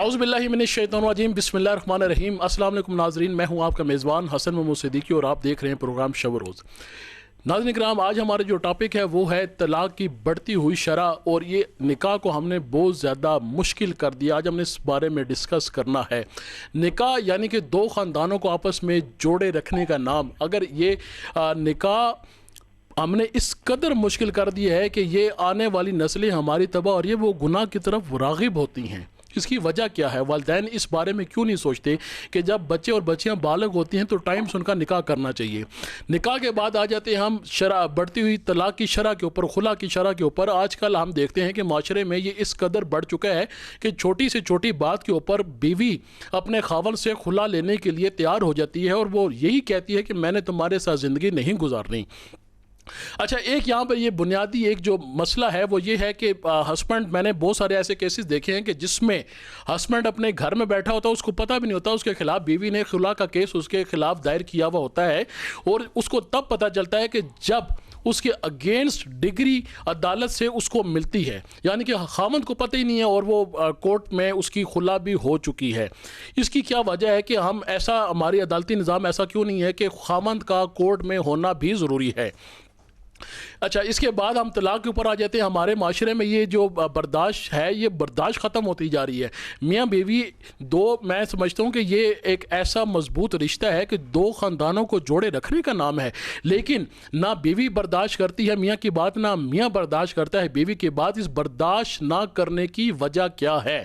اعوذ باللہ من الشیطان الرجیم بسم اللہ الرحمن الرحیم۔ السلام علیکم ناظرین، میں ہوں آپ کا میزبان حسن محمود صدیقی اور آپ دیکھ رہے ہیں پروگرام شب و روز۔ ناظرین کرام، آج ہمارا جو ٹاپک ہے وہ ہے طلاق کی بڑھتی ہوئی شرح، اور یہ نکاح کو ہم نے بہت زیادہ مشکل کر دیا۔ آج ہم نے اس بارے میں ڈسکس کرنا ہے نکاح، یعنی کہ دو خاندانوں کو آپس میں جوڑے رکھنے کا نام۔ اگر یہ نکاح ہم نے اس قدر مشکل کر دیا ہے کہ یہ آنے والی نسلیں ہماری تباہ اور یہ وہ گناہ کی طرف راغب ہوتی ہیں۔ اس کی وجہ کیا ہے؟ والدین اس بارے میں کیوں نہیں سوچتے کہ جب بچے اور بچیاں بالغ ہوتی ہیں تو ٹائم سے ان کا نکاح کرنا چاہیے۔ نکاح کے بعد آ جاتے ہیں ہم شرح، بڑھتی ہوئی طلاق کی شرح کے اوپر، خلا کی شرح کے اوپر۔ آج کل ہم دیکھتے ہیں کہ معاشرے میں یہ اس قدر بڑھ چکا ہے کہ چھوٹی سے چھوٹی بات کے اوپر بیوی اپنے خاوند سے خلا لینے کے لیے تیار ہو جاتی ہے، اور وہ یہی کہتی ہے کہ میں نے تمہارے ساتھ زندگی نہیں گزارنی۔ اچھا، ایک یہاں پہ یہ بنیادی ایک جو مسئلہ ہے وہ یہ ہے کہ ہسبینڈ، میں نے بہت سارے ایسے کیسز دیکھے ہیں کہ جس میں ہسبینڈ اپنے گھر میں بیٹھا ہوتا ہے، اس کو پتہ بھی نہیں ہوتا اس کے خلاف بیوی نے خلا کا کیس اس کے خلاف دائر کیا ہوا ہوتا ہے، اور اس کو تب پتہ چلتا ہے کہ جب اس کے اگینسٹ ڈگری عدالت سے اس کو ملتی ہے، یعنی کہ خاوند کو پتہ ہی نہیں ہے اور وہ کورٹ میں اس کی خلا بھی ہو چکی ہے۔ اس کی کیا وجہ ہے کہ ہم ایسا، ہماری عدالتی نظام ایسا کیوں نہیں ہے کہ خاوند کا کورٹ میں ہونا بھی ضروری ہے؟ اچھا، اس کے بعد ہم طلاق کے اوپر آ جاتے ہیں۔ ہمارے معاشرے میں یہ جو برداشت ہے، یہ برداشت ختم ہوتی جا رہی ہے۔ میاں بیوی میں سمجھتا ہوں کہ یہ ایک ایسا مضبوط رشتہ ہے کہ دو خاندانوں کو جوڑے رکھنے کا نام ہے، لیکن نہ بیوی برداشت کرتی ہے میاں کی بات، نہ میاں برداشت کرتا ہے بیوی کی بات۔ اس برداشت نہ کرنے کی وجہ کیا ہے؟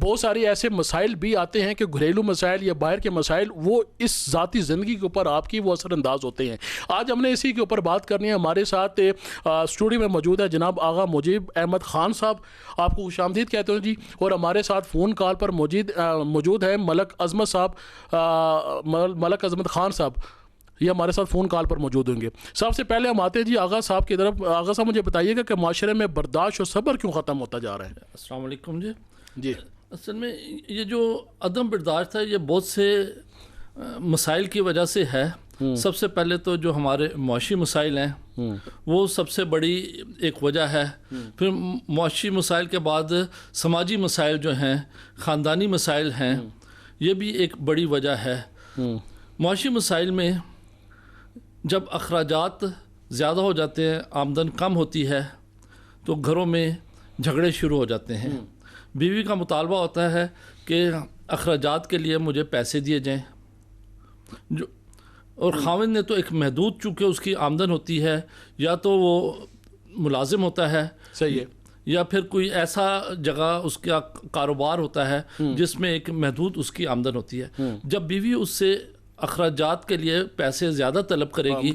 بہت سارے ایسے مسائل بھی آتے ہیں کہ گھریلو مسائل یا باہر کے مسائل، وہ اس ذاتی زندگی کے اوپر آپ کی وہ اثر انداز ہوتے ہیں۔ آج ہم نے اسی کے اوپر بات کرنی ہے۔ ہمارے ساتھ اسٹوڈیو میں موجود ہے جناب آغا مجیب احمد خان صاحب، آپ کو خوش آمدید کہتے ہیں جی، اور ہمارے ساتھ فون کال پر موجود ہے ملک عظمت صاحب، ملک عظمت خان صاحب، یہ ہمارے ساتھ فون کال پر موجود ہوں گے۔ سب سے پہلے ہم آتے ہیں جی آغا صاحب کی طرف۔ آغا صاحب، مجھے بتائیے گا کہ معاشرے میں برداشت اور صبر کیوں ختم ہوتا جا رہا ہے؟ السلام علیکم جی۔ جی، اصل میں یہ جو عدم برداشت ہے یہ بہت سے مسائل کی وجہ سے ہے۔ سب سے پہلے تو جو ہمارے معاشی مسائل ہیں وہ سب سے بڑی ایک وجہ ہے، پھر معاشی مسائل کے بعد سماجی مسائل جو ہیں، خاندانی مسائل ہیں، یہ بھی ایک بڑی وجہ ہے۔ معاشی مسائل میں جب اخراجات زیادہ ہو جاتے ہیں، آمدن کم ہوتی ہے، تو گھروں میں جھگڑے شروع ہو جاتے ہیں۔ بیوی کا مطالبہ ہوتا ہے کہ اخراجات کے لیے مجھے پیسے دیے جائیں، اور خاوند نے تو ایک محدود، چونکہ اس کی آمدن ہوتی ہے، یا تو وہ ملازم ہوتا ہے، صحیح ہے، یا پھر کوئی ایسا جگہ اس کا کاروبار ہوتا ہے جس میں ایک محدود اس کی آمدن ہوتی ہے۔ جب بیوی اس سے اخراجات کے لیے پیسے زیادہ طلب کرے گی،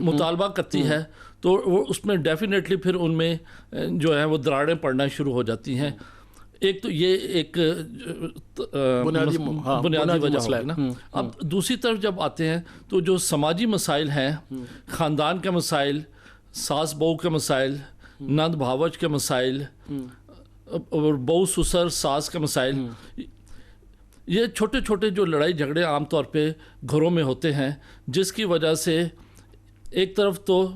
مطالبہ کرتی ہے، تو وہ اس میں ڈیفینیٹلی پھر ان میں جو ہے وہ دراڑیں پڑنا شروع ہو جاتی ہیں۔ ایک تو یہ ایک بنیادی وجہ ہوگی نا۔ اب دوسری طرف جب آتے ہیں تو جو سماجی مسائل ہیں، خاندان کے مسائل، ساس بہو کے مسائل، نند بھاوج کے مسائل، اور بہو سسر ساس کے مسائل، یہ چھوٹے چھوٹے جو لڑائی جھگڑے عام طور پہ گھروں میں ہوتے ہیں، جس کی وجہ سے ایک طرف تو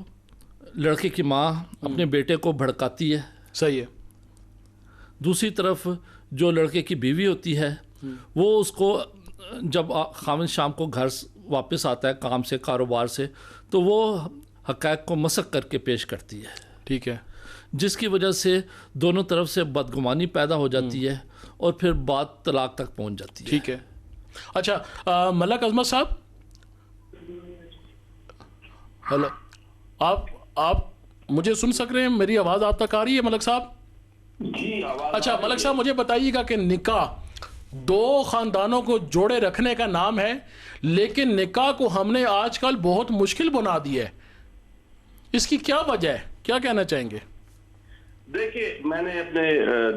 لڑکے کی ماں اپنے بیٹے کو بھڑکاتی ہے، صحیح ہے، دوسری طرف جو لڑکے کی بیوی ہوتی ہے وہ اس کو جب خاوند شام کو گھر واپس آتا ہے کام سے، کاروبار سے، تو وہ حقائق کو مسخ کر کے پیش کرتی ہے، ٹھیک ہے، جس کی وجہ سے دونوں طرف سے بدگمانی پیدا ہو جاتی ہے، اور پھر بات طلاق تک پہنچ جاتی ہے۔ ٹھیک ہے۔ اچھا، ملک عظمت صاحب، ہلو، آپ مجھے سن سک رہے ہیں؟ میری آواز آپ تک آ رہی ہے ملک صاحب؟ جی۔ اچھا ملک صاحب، مجھے بتائیے گا کہ نکاح دو خاندانوں کو جوڑے رکھنے کا نام ہے، لیکن نکاح کو ہم نے آج کل بہت مشکل بنا دیا ہے، اس کی کیا وجہ ہے؟ کیا کہنا چاہیں گے؟ دیکھیے، میں نے اپنے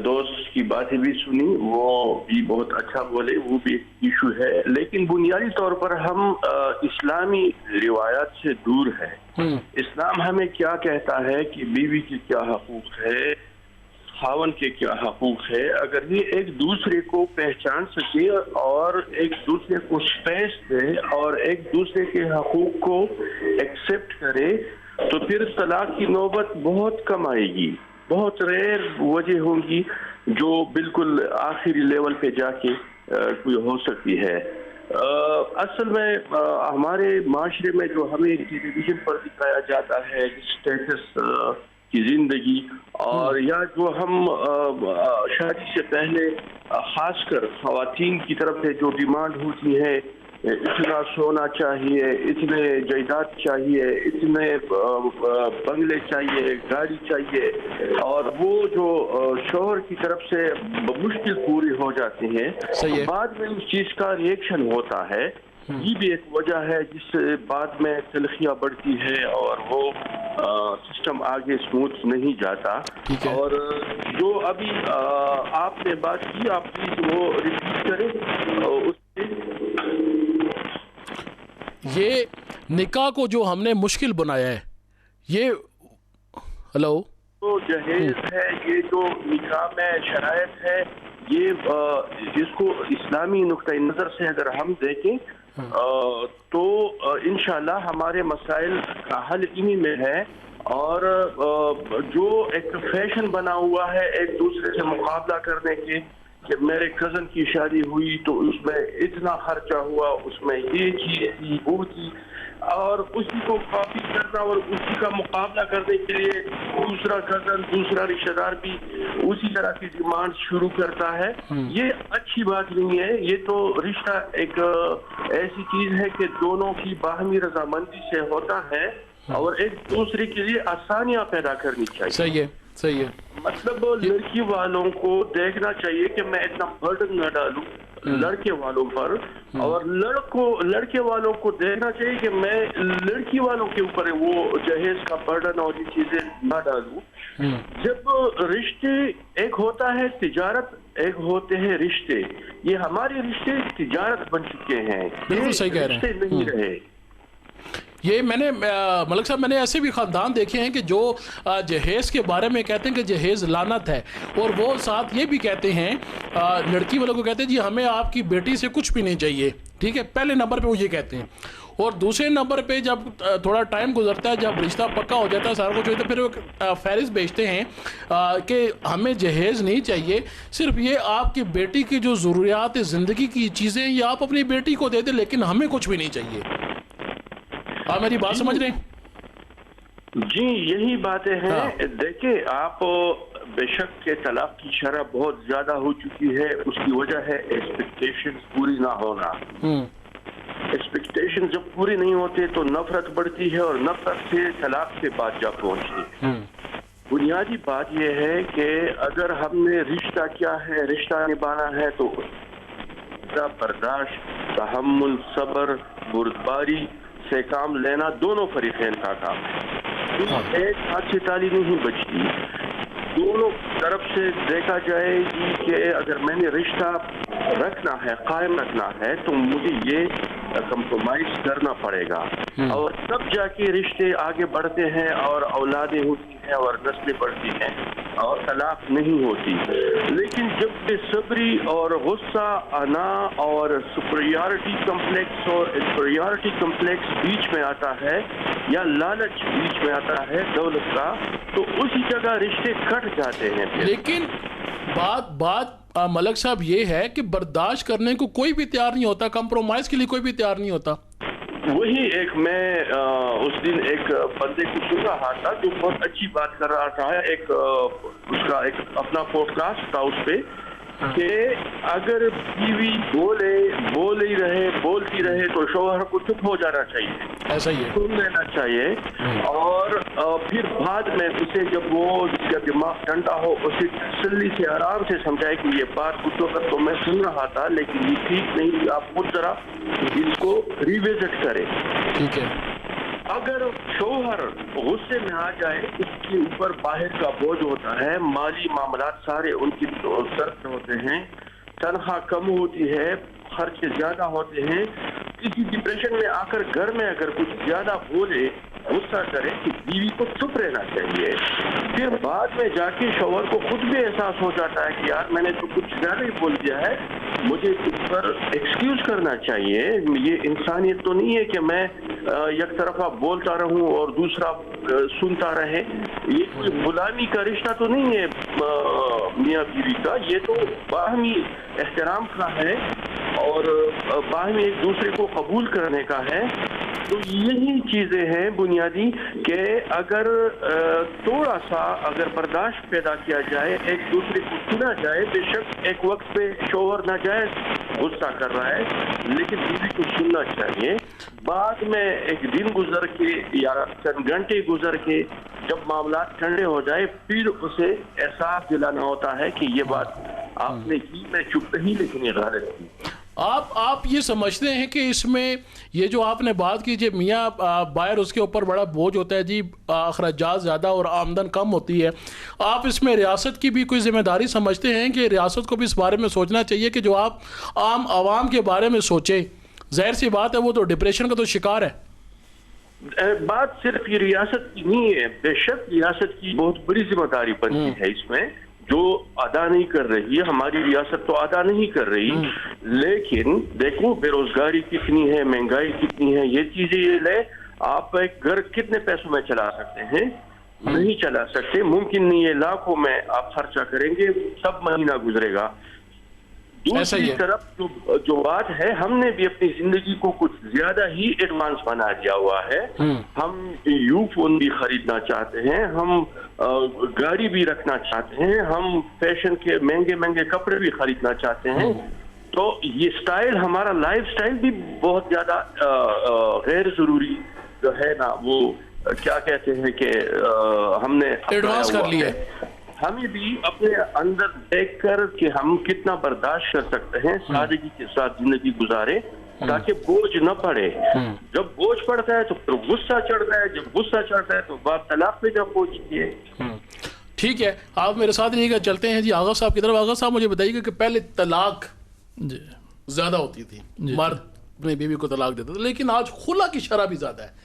دوست کی باتیں بھی سنی، وہ بھی بہت اچھا بولے، وہ بھی ایشو ہے، لیکن بنیادی طور پر ہم اسلامی روایات سے دور ہیں۔ اسلام ہمیں کیا کہتا ہے کہ بیوی کی کیا حقوق ہے، خاوند کے کیا حقوق ہے۔ اگر یہ ایک دوسرے کو پہچان سکے اور ایک دوسرے کو سپیس دے اور ایک دوسرے کے حقوق کو ایکسپٹ کرے، تو پھر طلاق کی نوبت بہت کم آئے گی۔ بہت ریئر وجہ ہوں گی جو بالکل آخری لیول پہ جا کے کوئی ہو سکتی ہے. اصل میں ہمارے معاشرے میں جو ہمیں ٹیلی ویژن پر دکھایا جاتا ہے اسٹیٹس کی زندگی، اور یا جو ہم شادی سے پہلے خاص کر خواتین کی طرف سے جو ڈیمانڈ ہوتی ہے، اتنا سونا چاہیے، اتنے جائیداد چاہیے، اتنے بنگلے چاہیے، گاڑی چاہیے، اور وہ جو شوہر کی طرف سے مشکل پوری ہو جاتی ہیں، بعد میں اس چیز کا ریئیکشن ہوتا ہے. یہ بھی ایک وجہ ہے جس سے بعد میں تلخیاں بڑھتی ہے اور وہ سسٹم آگے سموتھ نہیں جاتا. اور جو ابھی آپ نے بات کی، آپ پلیز وہ ریپیٹ کریں. یہ نکاح کو جو ہم نے مشکل بنایا ہے، یہ ہلو تو جہیز ہے، یہ جو نکاح میں شرائط ہے، یہ جس کو اسلامی نقطۂ نظر سے اگر ہم دیکھیں تو انشاءاللہ ہمارے مسائل کا حل انہی میں ہے. اور جو ایک فیشن بنا ہوا ہے ایک دوسرے سے مقابلہ کرنے کے، کہ میرے کزن کی شادی ہوئی تو اس میں اتنا خرچہ ہوا، اس میں یہ چیز تھی، وہ تھی، اور اسی کو کاپی کرنا اور اسی کا مقابلہ کرنے کے لیے دوسرا کزن، دوسرا رشتہ دار بھی اسی طرح کی ڈیمانڈ شروع کرتا ہے. یہ اچھی بات نہیں ہے. یہ تو رشتہ ایک ایسی چیز ہے کہ دونوں کی باہمی رضامندی سے ہوتا ہے اور ایک دوسرے کے لیے آسانیاں پیدا کرنی چاہیے. صحیح ہے، صحیح ہے. مطلب لڑکی والوں کو دیکھنا چاہیے کہ میں اتنا برڈن نہ ڈالوں لڑکے والوں پر، اور لڑکے والوں کو دیکھنا چاہیے کہ میں لڑکی والوں کے اوپر وہ جہیز کا برڈن اور یہ چیزیں نہ ڈالوں. جب رشتے ایک ہوتا ہے تجارت، ایک ہوتے ہیں رشتے. یہ ہمارے رشتے تجارت بن چکے ہیں، بالکل صحیح کہہ رہے ہیں. رشتے نہیں رہے. یہ میں نے ملک صاحب، میں نے ایسے بھی خاندان دیکھے ہیں کہ جو جہیز کے بارے میں کہتے ہیں کہ جہیز لعنت ہے، اور وہ ساتھ یہ بھی کہتے ہیں، لڑکی والوں کو کہتے ہیں جی ہمیں آپ کی بیٹی سے کچھ بھی نہیں چاہیے. ٹھیک ہے، پہلے نمبر پہ وہ یہ کہتے ہیں. اور دوسرے نمبر پہ جب تھوڑا ٹائم گزرتا ہے، جب رشتہ پکا ہو جاتا ہے، سارا کچھ ہوتا ہے، پھر وہ فہرست بھیجتے ہیں کہ ہمیں جہیز نہیں چاہیے، صرف یہ آپ کی بیٹی کی جو ضروریات زندگی کی چیزیں یہ آپ اپنی بیٹی کو دے دیں، لیکن ہمیں کچھ بھی نہیں چاہیے. آپ میری بات سمجھ رہے ہیں؟ جی یہی باتیں ہیں. دیکھیں آپ، بے شک کہ طلاق کی شرح بہت زیادہ ہو چکی ہے. اس کی وجہ ہے ایکسپیکٹیشن پوری نہ ہونا. ایکسپیکٹیشن جب پوری نہیں ہوتے تو نفرت بڑھتی ہے، اور نفرت سے طلاق سے بات جا پہنچتی ہے. بنیادی بات یہ ہے کہ اگر ہم نے رشتہ کیا ہے، رشتہ نبھانا ہے، تو برداشت، تحمل، صبر، بردباری سے کام لینا دونوں فریقین کا کام ہے. ایک ہاتھ سے تالی نہیں بجتی. دونوں طرف سے دیکھا جائے گی کہ اگر میں نے رشتہ رکھنا ہے، قائم رکھنا ہے، تو مجھے یہ کمپرومائز کرنا پڑے گا، اور تب جا کے رشتے آگے بڑھتے ہیں اور اولادیں ہوتی ہیں اور نسلیں بڑھتی ہیں اور طلاق نہیں ہوتی. لیکن جب بے صبری اور غصہ آنا اور سپریارٹی کمپلیکس اور انفیریورٹی کمپلیکس بیچ میں آتا ہے، یا لالچ بیچ میں آتا ہے دولت کا، تو اسی جگہ رشتے کٹ جاتے ہیں. لیکن بات ملک صاحب یہ ہے کہ برداشت کرنے کو کوئی بھی تیار نہیں ہوتا، کمپرومائز کے لیے کوئی بھی تیار نہیں ہوتا. وہی ایک میں اس دن ایک بندے کو سن رہا تھا جو بہت اچھی بات کر رہا تھا. اس کا ایک اپنا پوڈ کاسٹ تھا اس پہ، کہ اگر بیوی بولتی رہے تو شوہر کو چپ ہو جانا چاہیے، ایسا ہی ہے، سن لینا چاہیے، اور پھر بعد میں اسے جب وہ جس کا دماغ ٹھنڈا ہو اسے تسلی سے آرام سے سمجھائے کہ یہ بات اس وقت تو میں سن رہا تھا لیکن یہ ٹھیک نہیں، آپ خود ذرا اس کو ریوزٹ کریں. ٹھیک ہے. اگر شوہر غصے میں آ جائے، اس کے اوپر باہر کا بوجھ ہوتا ہے، مالی معاملات سارے ان کی سر پہ ہوتے ہیں، تنخواہ کم ہوتی ہے، خرچے زیادہ ہوتے ہیں، کسی ڈپریشن میں آ کر گھر میں اگر کچھ زیادہ بولے، غصہ کرے، کہ بیوی کو چپ رہنا چاہیے. پھر بعد میں جا کے شوہر کو خود بھی احساس ہو جاتا ہے کہ یار میں نے تو کچھ زیادہ ہی بول دیا ہے، مجھے اس پر ایکسکیوز کرنا چاہیے. یہ انسانیت تو نہیں ہے کہ میں یک طرفہ بولتا رہوں اور دوسرا سنتا رہے. یہ کوئی غلامی کا رشتہ تو نہیں ہے میاں بیوی کا, یہ تو باہمی احترام کا ہے اور باہمی ایک دوسرے کو قبول کرنے کا ہے. تو یہی چیزیں ہیں بنیادی کہ اگر تھوڑا سا اگر برداشت پیدا کیا جائے, ایک دوسرے کو سنا جائے, بے شک ایک وقت پہ شوہر ناجائز غصہ کر رہا ہے لیکن بیوی کو سننا چاہیے. بعد میں ایک دن گزر کے یا چند گھنٹے گزر کے جب معاملات ٹھنڈے ہو جائے پھر اسے احساس دلانا ہوتا ہے کہ یہ بات آپ نے کی, میں چپ رہی لیکن یہ غلط تھی. آپ یہ سمجھتے ہیں کہ اس میں یہ جو آپ نے بات کی جی میاں باہر اس کے اوپر بڑا بوجھ ہوتا ہے جی, اخراجات زیادہ اور آمدن کم ہوتی ہے, آپ اس میں ریاست کی بھی کوئی ذمہ داری سمجھتے ہیں کہ ریاست کو بھی اس بارے میں سوچنا چاہیے کہ جو آپ عام عوام کے بارے میں سوچیں؟ ظاہر سی بات ہے وہ تو ڈپریشن کا تو شکار ہے. بات صرف یہ ریاست کی نہیں ہے, بے شک ریاست کی بہت بڑی ذمہ داری بنتی ہے اس میں, جو ادا نہیں کر رہی ہے. ہماری ریاست تو ادا نہیں کر رہی, لیکن دیکھو بے روزگاری کتنی ہے, مہنگائی کتنی ہے, یہ چیزیں یہ لے. آپ ایک گھر کتنے پیسوں میں چلا سکتے ہیں؟ نہیں چلا سکتے, ممکن نہیں ہے. لاکھوں میں آپ خرچہ کریں گے, سب مہینہ گزرے گا. دوسری طرف جو بات ہے, ہم نے بھی اپنی زندگی کو کچھ زیادہ ہی ایڈوانس بنا دیا ہوا ہے. ہم یو فون بھی خریدنا چاہتے ہیں, ہم گاڑی بھی رکھنا چاہتے ہیں, ہم فیشن کے مہنگے مہنگے کپڑے بھی خریدنا چاہتے ہیں. تو یہ سٹائل, ہمارا لائف سٹائل بھی بہت زیادہ غیر ضروری جو ہے نا, وہ کیا کہتے ہیں کہ ہم نے ایڈوانس کر لیا. ہمیں بھی اپنے اندر دیکھ کر کہ ہم کتنا برداشت کر سکتے ہیں, سادگی کے ساتھ زندگی گزارے تاکہ بوجھ نہ پڑے. جب بوجھ پڑتا ہے تو پھر غصہ چڑھتا ہے, جب غصہ چڑھتا ہے تو بات طلاق پہ جب پہنچتی ہے. ٹھیک ہے, آپ میرے ساتھ رہیے گا, چلتے ہیں جی آغا صاحب کی طرف. آغا صاحب مجھے بتائیے کہ پہلے طلاق زیادہ ہوتی تھی, مرد اپنی بیوی کو طلاق دیتا تھا, لیکن آج خلا کی شرح بھی زیادہ ہے.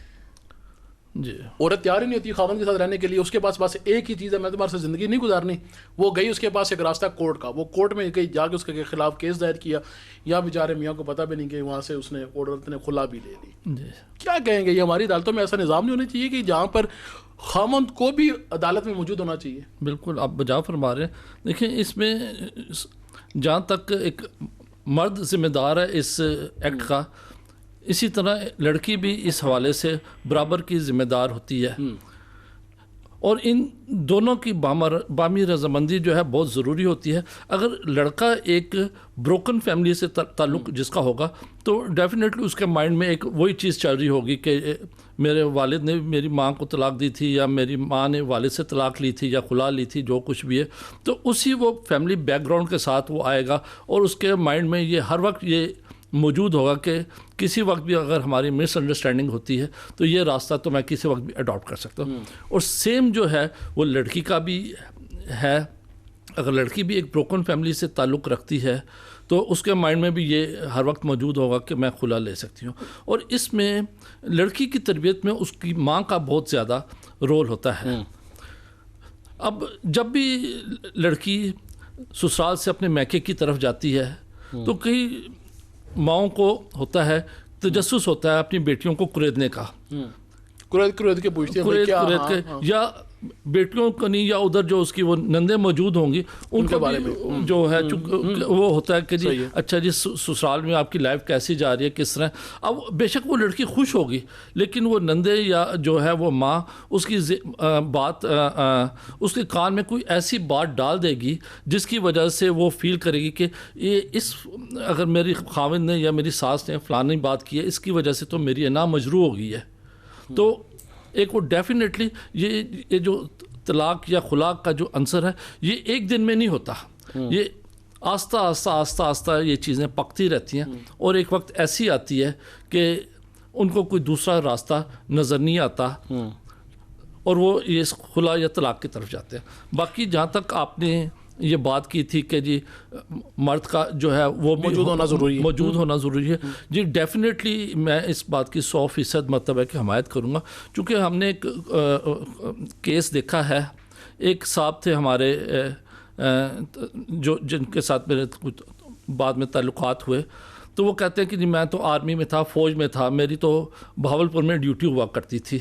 جی, عورت تیار ہی نہیں ہوتی خاوند کے ساتھ رہنے کے لیے, اس کے پاس بس ایک ہی چیز ہے, میں تمہارے ساتھ زندگی نہیں گزارنی. وہ گئی, اس کے پاس ایک راستہ کورٹ کا, وہ کورٹ میں گئی, جا کے اس کے خلاف کیس دائر کیا, یا بیچارے میاں کو پتہ بھی نہیں کہ وہاں سے اس نے عورت نے خلا بھی لے لی. کیا کہیں گے, یہ ہماری عدالتوں میں ایسا نظام نہیں ہونا چاہیے کہ جہاں پر خاوند کو بھی عدالت میں موجود ہونا چاہیے؟ بالکل آپ بجا فرما رہے ہیں. دیکھیں اس میں جہاں تک ایک مرد ذمہ دار ہے اس ایکٹ کا, اسی طرح لڑکی بھی اس حوالے سے برابر کی ذمہ دار ہوتی ہے. اور ان دونوں کی بامی رضامندی جو ہے بہت ضروری ہوتی ہے. اگر لڑکا ایک بروکن فیملی سے تعلق جس کا ہوگا تو ڈیفینیٹلی اس کے مائنڈ میں ایک وہی چیز چل رہی ہوگی کہ میرے والد نے میری ماں کو طلاق دی تھی, یا میری ماں نے والد سے طلاق لی تھی, یا خلا لی تھی, جو کچھ بھی ہے. تو اسی وہ فیملی بیک گراؤنڈ کے ساتھ وہ آئے گا, اور اس کے مائنڈ میں یہ ہر وقت یہ موجود ہوگا کہ کسی وقت بھی اگر ہماری مس انڈرسٹینڈنگ ہوتی ہے تو یہ راستہ تو میں کسی وقت بھی اڈاپٹ کر سکتا ہوں. اور سیم جو ہے وہ لڑکی کا بھی ہے. اگر لڑکی بھی ایک بروکن فیملی سے تعلق رکھتی ہے تو اس کے مائنڈ میں بھی یہ ہر وقت موجود ہوگا کہ میں خلا لے سکتی ہوں. اور اس میں لڑکی کی تربیت میں اس کی ماں کا بہت زیادہ رول ہوتا ہے. اب جب بھی لڑکی سسرال سے اپنے میکے کی طرف جاتی ہے تو کئی ماؤں کو ہوتا ہے, تجسس ہوتا ہے اپنی بیٹیوں کو کریدنے کا, کریدھ کے پوچھتے ہیں, یا بیٹیوں کو نہیں, یا ادھر جو اس کی وہ نندیں موجود ہوں گی ان کے بارے میں جو ہے وہ ہوتا ہے کہ جی اچھا جی سسرال میں آپ کی لائف کیسی جا رہی ہے, کس طرح. اب بے شک وہ لڑکی خوش ہوگی, لیکن وہ نندے یا جو ہے وہ ماں اس کی بات اس کے کان میں کوئی ایسی بات ڈال دے گی جس کی وجہ سے وہ فیل کرے گی کہ یہ اگر میری خاوند نے یا میری ساس نے فلانی بات کی ہے, اس کی وجہ سے تو میری انا مجروح ہو گئی ہے. تو ایک وہ ڈیفینیٹلی یہ جو طلاق یا خلاق کا جو عنصر ہے یہ ایک دن میں نہیں ہوتا, یہ آہستہ آہستہ آہستہ آہستہ یہ چیزیں پکتی رہتی ہیں. اور ایک وقت ایسی آتی ہے کہ ان کو کوئی دوسرا راستہ نظر نہیں آتا اور وہ یہ خلا یا طلاق کی طرف جاتے ہیں. باقی جہاں تک آپ نے یہ بات کی تھی کہ جی مرد کا جو ہے وہ موجود ہونا ضروری ہے, جی ڈیفینیٹلی میں اس بات کی 100% مطلب ہے کہ حمایت کروں گا. چونکہ ہم نے ایک کیس دیکھا ہے, ایک صاحب تھے ہمارے جو جن کے ساتھ میرے بعد میں تعلقات ہوئے, تو وہ کہتے ہیں کہ جی میں تو آرمی میں تھا، فوج میں تھا، میری تو بہاولپور میں ڈیوٹی ہوا کرتی تھی،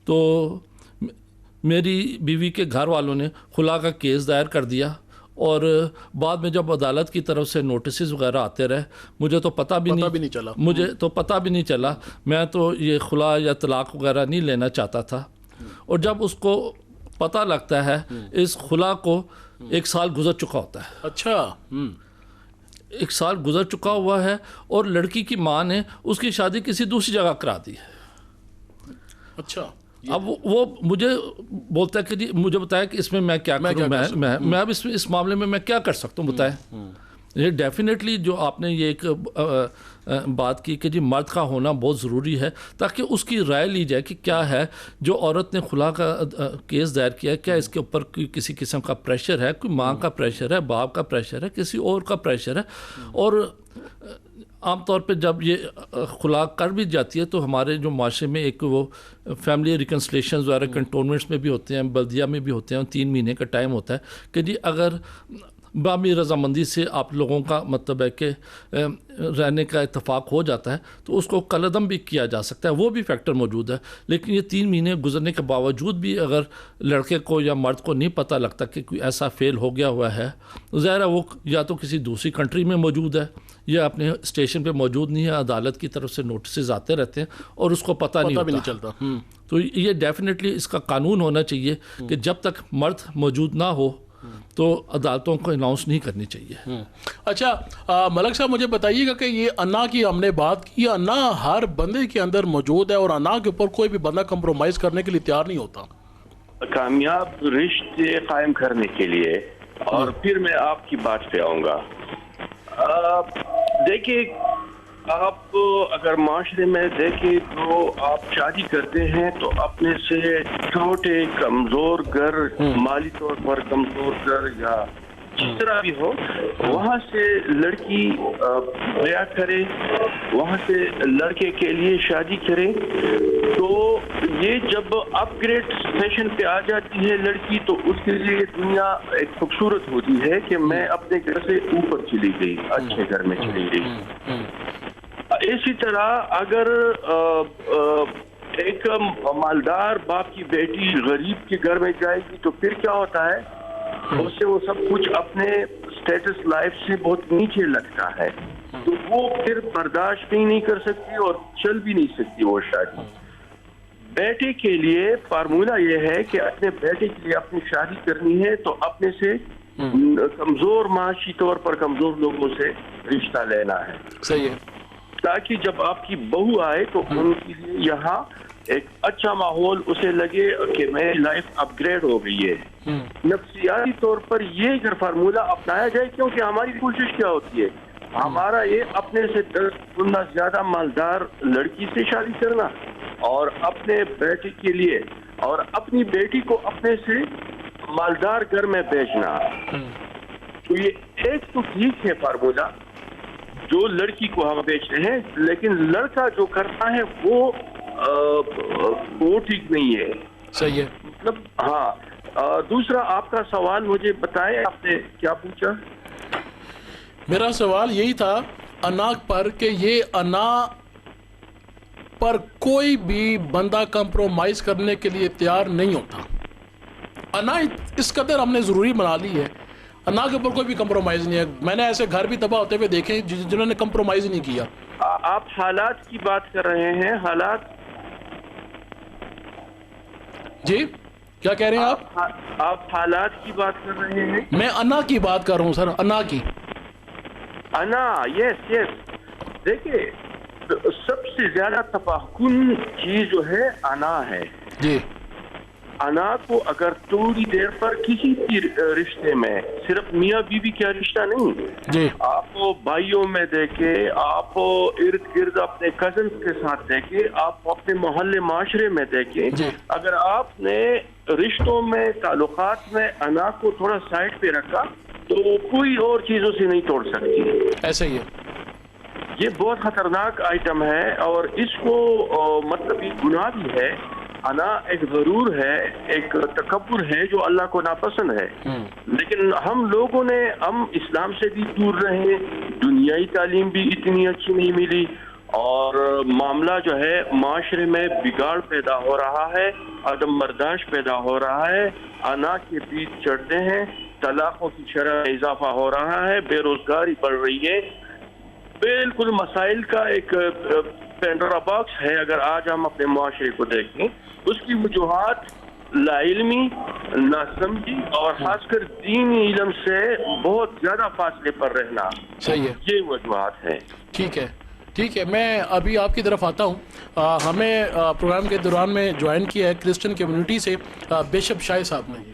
تو میری بیوی کے گھر والوں نے خلا کا کیس دائر کر دیا، اور بعد میں جب عدالت کی طرف سے نوٹسز وغیرہ آتے رہے، مجھے تو پتہ بھی نہیں چلا، مجھے تو پتہ بھی نہیں چلا، میں تو یہ خلا یا طلاق وغیرہ نہیں لینا چاہتا تھا، اور جب اس کو پتہ لگتا ہے اس خلا کو 1 سال گزر چکا ہوتا ہے، اچھا 1 سال گزر چکا ہوا ہے، اور لڑکی کی ماں نے اس کی شادی کسی دوسری جگہ کرا دی ہے۔ اچھا، اب وہ مجھے بولتا ہے کہ جی مجھے بتایا کہ اس میں میں کیا کروں، میں اب اس معاملے میں کیا کر سکتا ہوں، بتائیں۔ یہ ڈیفینیٹلی جو آپ نے یہ ایک بات کی کہ جی مرد کا ہونا بہت ضروری ہے، تاکہ اس کی رائے لی جائے کہ کیا ہے جو عورت نے خلا کا کیس دائر کیا ہے، کیا اس کے اوپر کسی قسم کا پریشر ہے، کوئی ماں کا پریشر ہے، باپ کا پریشر ہے، کسی اور کا پریشر ہے۔ اور عام طور پہ جب یہ خلا کر بھی جاتی ہے تو ہمارے جو معاشرے میں ایک وہ فیملی ریکنسلیشنز وغیرہ کنٹونمنٹس میں بھی ہوتے ہیں، بلدیہ میں بھی ہوتے ہیں، 3 مہینے کا ٹائم ہوتا ہے کہ جی اگر باہمی رضامندی سے آپ لوگوں کا مطلب ہے کہ رہنے کا اتفاق ہو جاتا ہے تو اس کو کالعدم بھی کیا جا سکتا ہے، وہ بھی فیکٹر موجود ہے۔ لیکن یہ 3 مہینے گزرنے کے باوجود بھی اگر لڑکے کو یا مرد کو نہیں پتہ لگتا کہ کوئی ایسا فیل ہو گیا ہوا ہے، ظاہر ہے وہ یا تو کسی دوسری کنٹری میں موجود ہے یا اپنے اسٹیشن پہ موجود نہیں ہے، عدالت کی طرف سے نوٹسز آتے رہتے ہیں اور اس کو پتہ نہیں چلتا۔ تو یہ ڈیفینیٹلی اس کا قانون ہونا چاہیے کہ جب تک مرد موجود نہ ہو تو عدالتوں کو اناؤنس نہیں کرنی چاہیے۔ اچھا ملک صاحب، مجھے بتائیے گا کہ یہ انا کی ہم نے بات کی، انا ہر بندے کے اندر موجود ہے اور انا کے اوپر کوئی بھی بندہ کمپرومائز کرنے کے لیے تیار نہیں ہوتا کامیاب رشتے قائم کرنے کے لیے۔ اور پھر میں آپ کی بات پہ آؤں گا۔ دیکھیے، آپ اگر معاشرے میں دیکھیں تو آپ شادی کرتے ہیں تو اپنے سے چھوٹے کمزور گھر، مالی طور پر کمزور گھر یا جس طرح بھی ہو، وہاں سے لڑکی بیاہ کرے، وہاں سے لڑکے کے لیے شادی کرے، تو یہ جب اپ گریڈ اسٹیشن پہ آ جاتی ہے لڑکی تو اس کے لیے دنیا ایک خوبصورت ہوتی ہے کہ میں اپنے گھر سے اوپر چلی گئی، اچھے گھر میں چلی گئی۔ اسی طرح اگر ایک مالدار باپ کی بیٹی غریب کے گھر میں جائے گی تو پھر کیا ہوتا ہے، اسے وہ سب کچھ اپنے اسٹیٹس لائف سے بہت نیچے لگتا ہے، تو وہ پھر برداشت بھی نہیں کر سکتی اور چل بھی نہیں سکتی وہ شادی۔ بیٹے کے لیے فارمولا یہ ہے کہ اپنے بیٹے کے لیے اپنی شادی کرنی ہے تو اپنے سے کمزور، معاشی طور پر کمزور لوگوں سے رشتہ لینا ہے، صحیح ہے، تاکہ جب آپ کی بہو آئے تو ان کے لیے یہاں ایک اچھا ماحول اسے لگے کہ میری لائف اپ گریڈ ہو گئی ہے۔ نفسیاتی طور پر یہ اگر فارمولا اپنایا جائے، کیونکہ ہماری کوشش کیا ہوتی ہے، ہمارا یہ اپنے سے 10 گنا زیادہ مالدار لڑکی سے شادی کرنا اور اپنے بیٹے کے لیے اور اپنی بیٹی کو اپنے سے مالدار گھر میں بھیجنا۔ تو یہ ایک تو ٹھیک ہے فارمولا جو لڑکی کو ہم بیچتے ہیں، لیکن لڑکا جو کرتا ہے وہ ٹھیک نہیں ہے۔ صحیح ہے، مطلب ہاں۔ دوسرا آپ کا سوال مجھے بتائیں، آپ نے کیا پوچھا؟ میرا سوال یہی تھا انا پر کہ یہ انا پر کوئی بھی بندہ کمپرومائز کرنے کے لیے تیار نہیں ہوتا۔ انا اس قدر ہم نے ضروری بنا لی ہے، انا کے اوپر کوئی بھی کمپرومائز نہیں ہے۔ میں نے ایسے گھر بھی تباہ ہوتے ہوئے دیکھے جنہوں نے کمپرومائز نہیں کیا۔ آپ حالات کی بات کر رہے ہیں؟ حالات؟ جی کیا کہہ رہے ہیں آپ حالات کی بات کر رہے ہیں؟ میں انا کی بات کر رہا ہوں سر، انا کی۔ انا، یس یس۔ دیکھیے، سب سے زیادہ تباہ کن چیز جو ہے انا ہے۔ جی، انا کو اگر تھوڑی دیر پر کسی بھی رشتے میں، صرف میاں بیوی کا رشتہ نہیں، جی، آپ بھائیوں میں دیکھیں، آپ ارد گرد اپنے کزنز کے ساتھ دیکھیں، آپ اپنے محلے معاشرے میں دیکھیں، اگر آپ نے رشتوں میں، تعلقات میں انا کو تھوڑا سائڈ پہ رکھا تو کوئی اور چیزوں سے نہیں توڑ سکتی۔ ایسا ہی ہے، یہ بہت خطرناک آئٹم ہے اور اس کو مطلب یہ گناہ بھی ہے۔ انا ایک غرور ہے، ایک تکبر ہے جو اللہ کو ناپسند ہے، لیکن ہم لوگوں نے، ہم اسلام سے بھی دور رہے، دنیائی تعلیم بھی اتنی اچھی نہیں ملی، اور معاملہ جو ہے معاشرے میں بگاڑ پیدا ہو رہا ہے، عدم برداشت پیدا ہو رہا ہے، انا کے بیج چڑھتے ہیں، طلاقوں کی شرح میں اضافہ ہو رہا ہے، بے روزگاری بڑھ رہی ہے، بالکل مسائل کا ایک پینڈورا باکس ہے۔ اگر آج ہم اپنے معاشرے کو دیکھیں، اس کی وجوہات لا علمی، نا سمجھی اور خاص کر دینی علم سے بہت زیادہ فاصلے پر رہنا، صحیح ہے، یہ وجوہات ہیں۔ ٹھیک ہے، ٹھیک ہے، میں ابھی آپ کی طرف آتا ہوں۔ ہمیں پروگرام کے دوران میں جوائن کیا ہے کرسچن کمیونٹی سے بشپ شاہ صاحب نے۔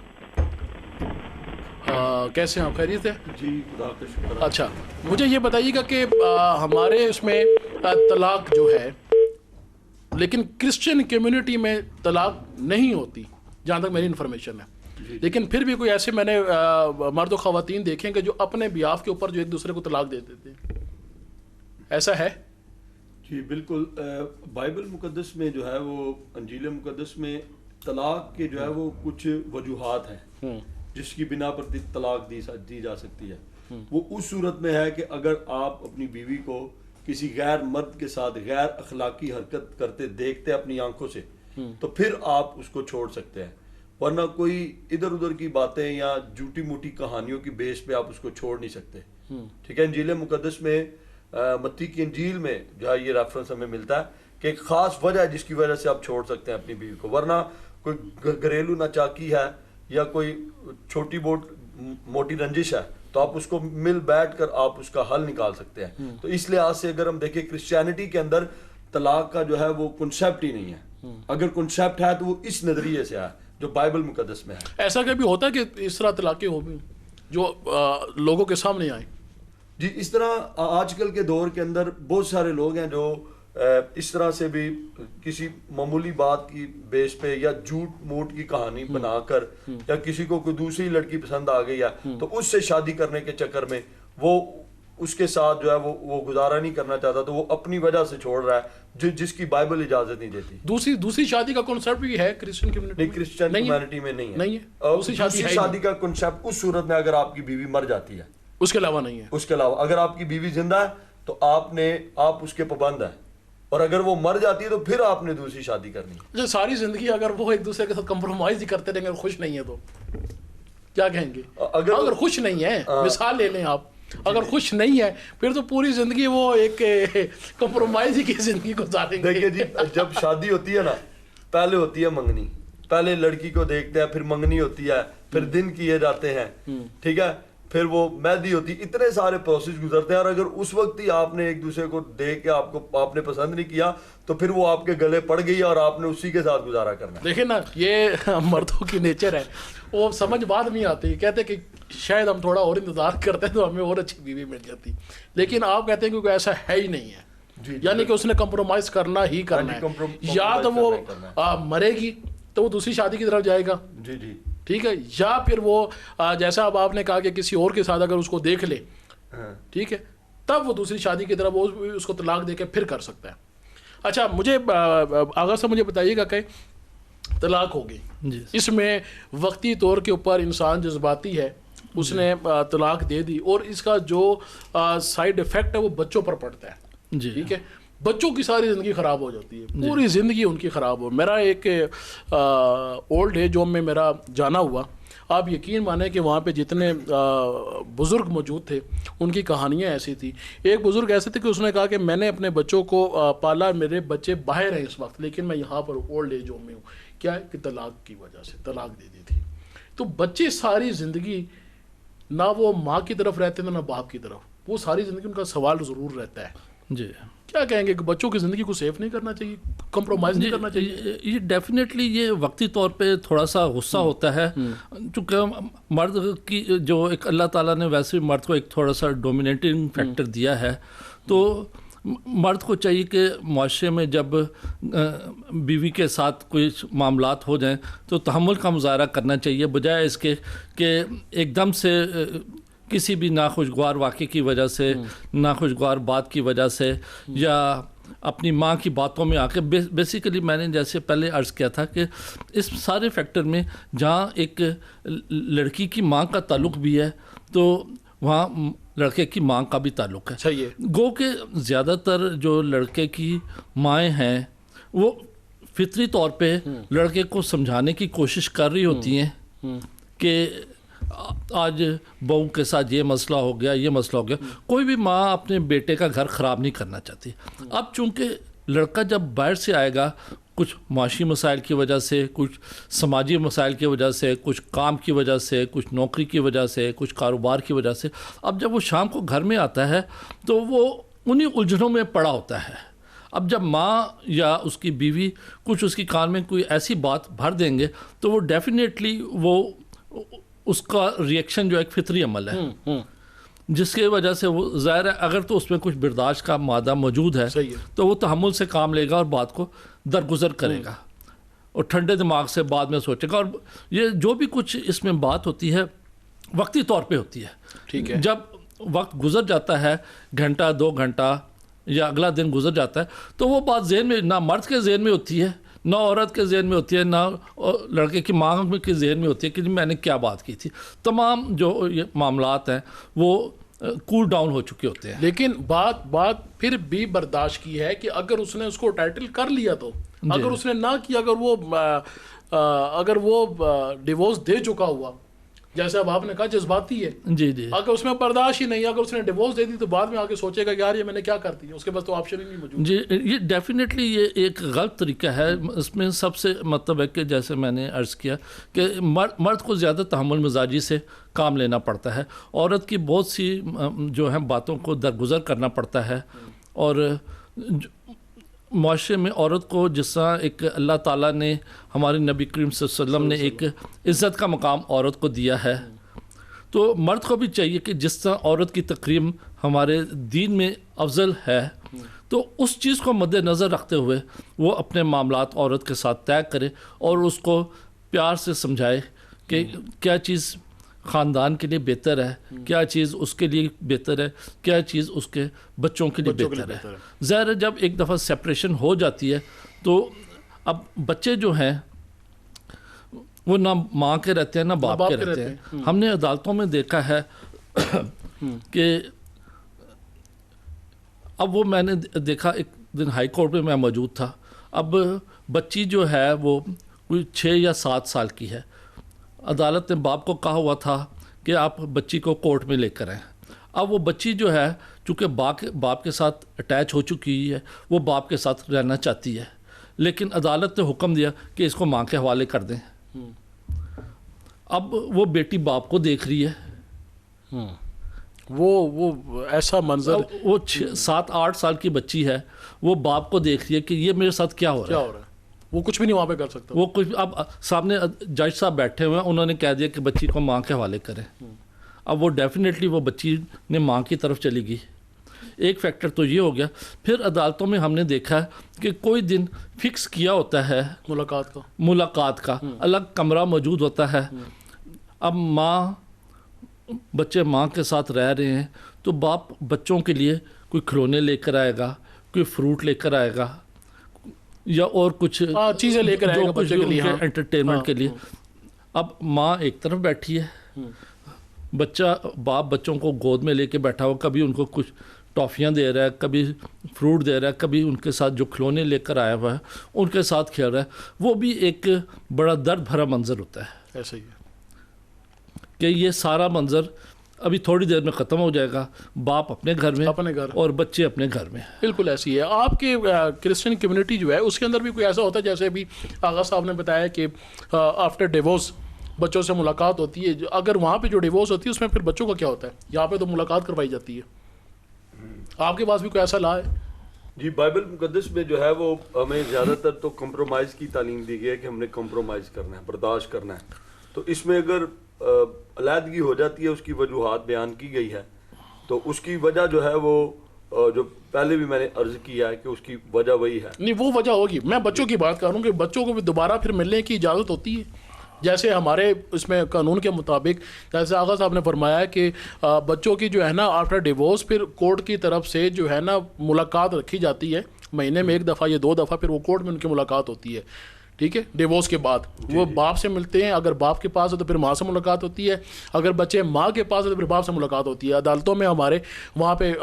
کیسے ہیں آپ، خیریت ہے؟ جی خدا کا شکر۔ اچھا، مجھے یہ بتائیے گا کہ ہمارے اس میں طلاق جو ہے، لیکن کرسچن کمیونٹی میں طلاق نہیں ہوتی جہاں تک میری انفارمیشن ہے، لیکن پھر بھی کوئی ایسے میں نے مرد و خواتین دیکھیں کہ جو اپنے بیاف کے اوپر جو ایک دوسرے کو طلاق دے دیتے ہیں، ایسا ہے؟ جی بالکل، بائبل مقدس میں جو ہے وہ انجیل مقدس میں طلاق کے جو ہے وہ کچھ وجوہات ہیں جس کی بنا پر طلاق دی جا سکتی ہے۔ وہ اس صورت میں ہے کہ اگر آپ اپنی بیوی کو کسی غیر مرد کے ساتھ غیر اخلاقی حرکت کرتے دیکھتے اپنی آنکھوں سے، تو پھر آپ اس کو چھوڑ سکتے ہیں، ورنہ کوئی ادھر ادھر کی باتیں یا جھوٹی موٹی کہانیوں کی بیس پہ آپ اس کو چھوڑ نہیں سکتے۔ ٹھیک ہے، انجیل مقدس میں متی کی انجیل میں جو ہے یہ ریفرنس ہمیں ملتا ہے کہ ایک خاص وجہ ہے جس کی وجہ سے آپ چھوڑ سکتے ہیں اپنی بیوی کو، ورنہ کوئی گھریلو ناچاکی ہے یا کوئی چھوٹی موٹی رنجش ہے تو آپ اس کو مل بیٹھ کر آپ اس کا حل نکال سکتے ہیں۔ تو اس لحاظ سے اگر ہم دیکھیں کرسچینٹی کے اندر طلاق کا جو ہے وہ کنسیپٹ ہی نہیں ہے، اگر کنسیپٹ ہے تو وہ اس نظریے سے ہے جو بائبل مقدس میں ہے۔ ایسا کبھی ہوتا ہے کہ اس طرح طلاقیں ہو بھی جو لوگوں کے سامنے آئیں؟ جی اس طرح آج کل کے دور کے اندر بہت سارے لوگ ہیں جو اس طرح سے بھی کسی معمولی بات کی بیس پہ یا جھوٹ موٹ کی کہانی بنا کر یا کسی کو کوئی دوسری لڑکی پسند آ گئی ہے تو اس سے شادی کرنے کے چکر میں وہ اس کے ساتھ جو ہے وہ گزارا نہیں کرنا چاہتا، تو وہ اپنی وجہ سے چھوڑ رہا ہے جس کی بائبل اجازت نہیں دیتی۔ دوسری شادی کا کنسیپٹ بھی ہے کرسچن کمیونٹی نہیں، کرسچن کمیونٹی میں نہیں ہے۔ دوسری شادی کا کنسیپٹ اس صورت میں اگر آپ کی بیوی مر جاتی ہے، اس کے علاوہ نہیں ہے۔ اس کے علاوہ اگر آپ کی بیوی زندہ ہے تو آپ اس کے پابند ہیں، اور اگر وہ مر جاتی ہے تو پھر آپ نے دوسری شادی کرنی ہے۔ اچھا، ساری زندگی اگر وہ ایک دوسرے کے ساتھ کمپرومائز ہی کرتے رہیں گے، خوش نہیں ہے تو کیا کہیں گے؟ اگر خوش نہیں ہے، مثال لے لیں آپ، اگر خوش نہیں ہے پھر تو پوری زندگی وہ ایک کمپرومائز ہی کی زندگی گزاریں گے۔ دیکھیے جی، جب شادی ہوتی ہے نا، پہلے ہوتی ہے منگنی، پہلے لڑکی کو دیکھتے ہیں، پھر منگنی ہوتی ہے، پھر دن کیے جاتے ہیں، ٹھیک ہے، پھر وہ مہندی ہوتی، اتنے سارے پروسیس گزرتے ہیں، اور اگر اس وقت ہی آپ نے ایک دوسرے کو دیکھ کے آپ نے پسند نہیں کیا تو پھر وہ آپ کے گلے پڑ گئی اور آپ نے اسی کے ساتھ گزارا کرنا ہے۔ دیکھیں نا، یہ مردوں کی نیچر ہے، وہ سمجھ بات نہیں آتی، کہتے کہ شاید ہم تھوڑا اور انتظار کرتے تو ہمیں اور اچھی بیوی مل جاتی، لیکن آپ کہتے ہیں کہ ایسا ہے ہی نہیں ہے، یعنی کہ اس نے کمپرومائز کرنا ہی کرنا ہے، یا تو وہ مرے گی تو وہ دوسری شادی کی طرف جائے گا، جی جی ٹھیک ہے، یا پھر وہ جیسا اب آپ نے کہا کہ کسی اور کے ساتھ اگر اس کو دیکھ لے، ٹھیک ہے، تب وہ دوسری شادی کی طرف اس کو طلاق دے کے پھر کر سکتا ہے۔ اچھا، مجھے آغا صاحب مجھے بتائیے گا کہ طلاق ہو گئی، اس میں وقتی طور کے اوپر انسان جذباتی ہے، اس نے طلاق دے دی، اور اس کا جو سائیڈ افیکٹ ہے وہ بچوں پر پڑتا ہے، ٹھیک ہے، بچوں کی ساری زندگی خراب ہو جاتی ہے، پوری زندگی ان کی خراب ہو۔ میرا ایک اولڈ ایج ہوم میں میرا جانا ہوا، آپ یقین مانیں کہ وہاں پہ جتنے بزرگ موجود تھے ان کی کہانیاں ایسی تھیں۔ ایک بزرگ ایسے تھے کہ اس نے کہا کہ میں نے اپنے بچوں کو پالا، میرے بچے باہر ہیں اس وقت، لیکن میں یہاں پر اولڈ ایج ہوم میں ہوں، کیا ہے کہ طلاق کی وجہ سے طلاق دے دی تھی۔ تو بچے ساری زندگی نہ وہ ماں کی طرف رہتے ہیں نہ باپ کی طرف، وہ ساری زندگی ان کا سوال ضرور رہتا ہے۔ جی، کیا کہیں گے کہ بچوں کی زندگی کو سیف نہیں کرنا چاہیے، کمپرومائز نہیں کرنا چاہیے؟ یہ ڈیفینیٹلی یہ وقتی طور پہ تھوڑا سا غصہ ہوتا ہے، چونکہ مرد کی جو ایک اللہ تعالیٰ نے ویسے مرد کو ایک تھوڑا سا ڈومینیٹنگ فیکٹر دیا ہے، تو مرد کو چاہیے کہ معاشرے میں جب بیوی کے ساتھ کوئی معاملات ہو جائیں تو تحمل کا مظاہرہ کرنا چاہیے، بجائے اس کے کہ ایک دم سے کسی بھی ناخوشگوار واقعے کی وجہ سے، ناخوشگوار بات کی وجہ سے، یا اپنی ماں کی باتوں میں آ کے، بیسیکلی میں نے جیسے پہلے عرض کیا تھا کہ اس سارے فیکٹر میں جہاں ایک لڑکی کی ماں کا تعلق بھی ہے تو وہاں لڑکے کی ماں کا بھی تعلق ہے. صحیح ہے. گو کہ زیادہ تر جو لڑکے کی مائیں ہیں وہ فطری طور پہ لڑکے کو سمجھانے کی کوشش کر رہی ہوتی ہیں کہ آج بہو کے ساتھ یہ مسئلہ ہو گیا، یہ مسئلہ ہو گیا. کوئی بھی ماں اپنے بیٹے کا گھر خراب نہیں کرنا چاہتی. اب چونکہ لڑکا جب باہر سے آئے گا، کچھ معاشی مسائل کی وجہ سے، کچھ سماجی مسائل کی وجہ سے، کچھ کام کی وجہ سے، کچھ نوکری کی وجہ سے، کچھ کاروبار کی وجہ سے، اب جب وہ شام کو گھر میں آتا ہے تو وہ انہی الجھنوں میں پڑا ہوتا ہے. اب جب ماں یا اس کی بیوی کچھ اس کی کان میں کوئی ایسی بات بھر دیں گے تو وہ ڈیفینیٹلی وہ اس کا ریئیکشن جو ایک فطری عمل ہے، جس کی وجہ سے وہ ظاہر ہے اگر تو اس میں کچھ برداشت کا مادہ موجود ہے تو وہ تحمل سے کام لے گا اور بات کو درگزر کرے گا اور ٹھنڈے دماغ سے بعد میں سوچے گا. اور یہ جو بھی کچھ اس میں بات ہوتی ہے وقتی طور پہ ہوتی ہے. ٹھیک ہے. جب وقت گزر جاتا ہے، گھنٹہ 2 گھنٹہ یا اگلا دن گزر جاتا ہے، تو وہ بات ذہن میں نہ مرد کے ذہن میں ہوتی ہے، نہ عورت کے ذہن میں ہوتی ہے، نہ لڑکے کی ماں کے ذہن میں ہوتی ہے کہ میں نے کیا بات کی تھی. تمام جو یہ معاملات ہیں وہ کول ڈاؤن ہو چکے ہوتے ہیں. لیکن بات پھر بھی برداشت کی ہے کہ اگر اس نے اس کو ٹائٹل کر لیا تو، اگر اس نے نہ کیا، اگر وہ ڈیورس دے چکا ہوا، جیسے اب آپ نے کہا جذباتی ہے، جی جی، اگر اس میں برداشت ہی نہیں، اگر اس نے ڈیورس دے دی تو بعد میں آ کے سوچے گا کہ یار یہ میں نے کیا کر دی، اس کے پاس تو آپشن ہی نہیں موجود. جی یہ ڈیفینیٹلی یہ ایک غلط طریقہ ہے. اس میں سب سے مطلب ہے کہ جیسے میں نے عرض کیا کہ مرد کو زیادہ تحمل مزاجی سے کام لینا پڑتا ہے، عورت کی بہت سی جو ہیں باتوں کو درگزر کرنا پڑتا ہے. اور معاشرے میں عورت کو جس طرح ایک اللہ تعالیٰ نے ہمارے نبی کریم صلی اللہ علیہ وسلم نے ایک عزت کا مقام عورت کو دیا ہے، تو مرد کو بھی چاہیے کہ جس طرح عورت کی تکریم ہمارے دین میں افضل ہے تو اس چیز کو مد نظر رکھتے ہوئے وہ اپنے معاملات عورت کے ساتھ طے کرے اور اس کو پیار سے سمجھائے کہ کیا چیز خاندان کے لیے بہتر ہے، کیا چیز اس کے لیے بہتر ہے، کیا چیز اس کے بچوں کے لیے بہتر ہے. ظاہر ہے جب ایک دفعہ سیپریشن ہو جاتی ہے تو اب بچے جو ہیں وہ نہ ماں کے رہتے ہیں نہ باپ کے رہتے ہیں. ہم نے عدالتوں میں دیکھا ہے کہ اب وہ میں نے دیکھا ایک دن ہائی کورٹ میں موجود تھا. اب بچی جو ہے وہ کوئی 6 یا 7 سال کی ہے. عدالت نے باپ کو کہا ہوا تھا کہ آپ بچی کو کورٹ میں لے کر آئیں. اب وہ بچی جو ہے چونکہ باپ کے ساتھ اٹیچ ہو چکی ہے، وہ باپ کے ساتھ رہنا چاہتی ہے، لیکن عدالت نے حکم دیا کہ اس کو ماں کے حوالے کر دیں. اب وہ بیٹی باپ کو دیکھ رہی ہے، وہ ایسا منظر، وہ 7-8 سال کی بچی ہے، وہ باپ کو دیکھ رہی ہے کہ یہ میرے ساتھ کیا ہو رہا ہے. وہ کچھ بھی نہیں وہاں پہ کر سکتا. وہ کچھ اب سامنے جج صاحب بیٹھے ہوئے ہیں، انہوں نے کہہ دیا کہ بچی کو ماں کے حوالے کریں. اب وہ ڈیفینیٹلی وہ بچی نے ماں کی طرف چلی گئی. ایک فیکٹر تو یہ ہو گیا. پھر عدالتوں میں ہم نے دیکھا ہے کہ کوئی دن فکس کیا ہوتا ہے ملاقات کا الگ کمرہ موجود ہوتا ہے. اب بچے ماں کے ساتھ رہ رہے ہیں تو باپ بچوں کے لیے کوئی کھلونے لے کر آئے گا، کوئی فروٹ لے کر آئے گا یا اور کچھ چیزیں لے کر آئے گا بچے کے لیے، انٹرٹینمنٹ کے لیے. اب ماں ایک طرف بیٹھی ہے، باپ بچوں کو گود میں لے کے بیٹھا ہوا، کبھی ان کو کچھ ٹافیاں دے رہا ہے، کبھی فروٹ دے رہا ہے، کبھی ان کے ساتھ جو کھلونے لے کر آیا ہوا ہے ان کے ساتھ کھیل رہا ہے. وہ بھی ایک بڑا درد بھرا منظر ہوتا ہے. ایسا ہی ہے کہ یہ سارا منظر ابھی تھوڑی دیر میں ختم ہو جائے گا، باپ اپنے گھر میں اور بچے اپنے گھر میں. بالکل ایسی ہے. آپ کے کرسچن کمیونٹی جو ہے اس کے اندر بھی کوئی ایسا ہوتا ہے جیسے ابھی آغا صاحب نے بتایا کہ آفٹر ڈیورس بچوں سے ملاقات ہوتی ہے، اگر وہاں پہ جو ڈیورس ہوتی ہے اس میں پھر بچوں کا کیا ہوتا ہے؟ یہاں پہ تو ملاقات کروائی جاتی ہے. آپ کے پاس بھی کوئی ایسا لا ہے؟ جی بائبل مقدس میں جو ہے وہ ہمیں زیادہ تر تو کمپرومائز کی تعلیم دی گئی ہے کہ ہم نے کمپرومائز کرنا ہے، برداشت کرنا ہے. تو اس میں اگر علیحدگی ہو جاتی ہے، اس کی وجوہات بیان کی گئی ہے. تو اس کی وجہ جو ہے وہ جو پہلے بھی میں نے عرض کیا ہے کہ اس کی وجہ وہی ہے. نہیں وہ وجہ ہوگی. میں بچوں کی بات کر رہا ہوں کہ بچوں کو بھی دوبارہ پھر ملنے کی اجازت ہوتی ہے. جیسے ہمارے اس میں قانون کے مطابق جیسے آغا صاحب نے فرمایا کہ بچوں کی جو ہے نا آفٹر ڈیورس پھر کورٹ کی طرف سے جو ہے نا ملاقات رکھی جاتی ہے، مہینے میں 1 دفعہ یا 2 دفعہ پھر وہ کورٹ میں ان کی ملاقات ہوتی ہے. ٹھیک ہے, ڈیورس کے بعد وہ باپ سے ملتے ہیں, اگر باپ کے پاس ہے تو پھر ماں سے ملاقات ہوتی ہے, اگر بچے ماں کے پاس ہے تو پھر باپ سے ملاقات ہوتی ہے. عدالتوں میں ہمارے وہاں پہ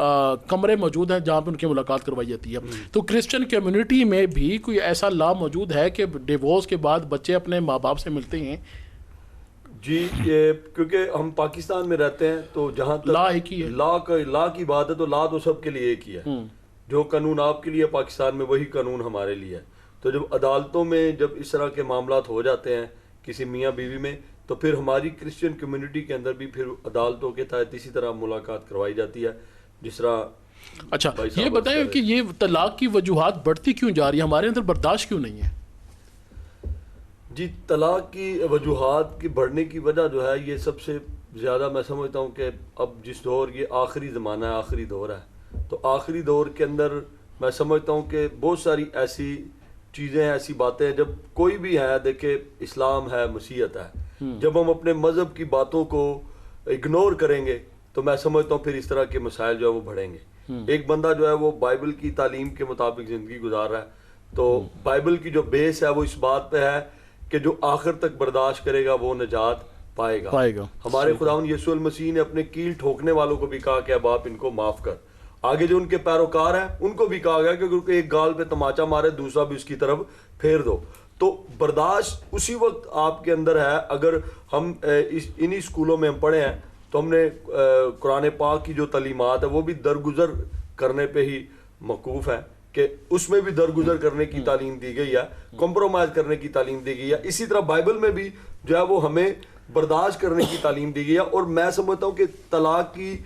کمرے موجود ہیں جہاں پہ ان کی ملاقات کروائی جاتی ہے. تو کرسچن کمیونٹی میں بھی کوئی ایسا لا موجود ہے کہ ڈیورس کے بعد بچے اپنے ماں باپ سے ملتے ہیں؟ جی, یہ کیونکہ ہم پاکستان میں رہتے ہیں تو جہاں تک لا ایک ہی ہے, لا کی بات ہے تو لا تو سب کے لیے ایک ہی ہے. جو قانون آپ کے لیے پاکستان میں وہی قانون ہمارے لیے ہے. تو جب عدالتوں میں جب اس طرح کے معاملات ہو جاتے ہیں کسی میاں بیوی میں, تو پھر ہماری کرسچن کمیونٹی کے اندر بھی پھر عدالتوں کے تحت اسی طرح ملاقات کروائی جاتی ہے جس طرح. اچھا یہ بتائیں کہ یہ طلاق کی وجوہات بڑھتی کیوں جا رہی ہے, ہمارے اندر برداشت کیوں نہیں ہے؟ جی, طلاق کی وجوہات کی بڑھنے کی وجہ جو ہے یہ سب سے زیادہ میں سمجھتا ہوں کہ اب جس دور یہ آخری زمانہ ہے, آخری دور ہے, تو آخری دور کے اندر میں سمجھتا ہوں کہ بہت ساری ایسی چیزیں ہیں, ایسی باتیں ہیں. جب کوئی بھی ہے, دیکھیں اسلام ہے, مسیحیت ہے, جب ہم اپنے مذہب کی باتوں کو اگنور کریں گے تو میں سمجھتا ہوں پھر اس طرح کے مسائل جو ہے وہ بڑھیں گے. ایک بندہ جو ہے وہ بائبل کی تعلیم کے مطابق زندگی گزار رہا ہے, تو بائبل کی جو بیس ہے وہ اس بات پہ ہے کہ جو آخر تک برداشت کرے گا وہ نجات پائے گا. ہمارے خداوند یسوع المسیح نے اپنے کیل ٹھوکنے والوں کو بھی کہا کہ اب آپ ان کو معاف کر. آگے جو ان کے پیروکار ہیں ان کو بھی کہا گیا کہ ایک گال پہ تماچا مارے دوسرا بھی اس کی طرف پھیر دو. تو برداشت اسی وقت آپ کے اندر ہے. اگر ہم انہی اسکولوں میں ہم پڑھے ہیں تو ہم نے قرآن پاک کی جو تعلیمات ہے وہ بھی درگزر کرنے پہ ہی موقوف ہے, کہ اس میں بھی درگزر کرنے کی تعلیم دی گئی ہے, کمپرومائز کرنے کی تعلیم دی گئی ہے. اسی طرح بائبل میں بھی جو ہے وہ ہمیں برداشت کرنے کی تعلیم دی گئی ہے. اور میں سمجھتا ہوں کہ طلاق کی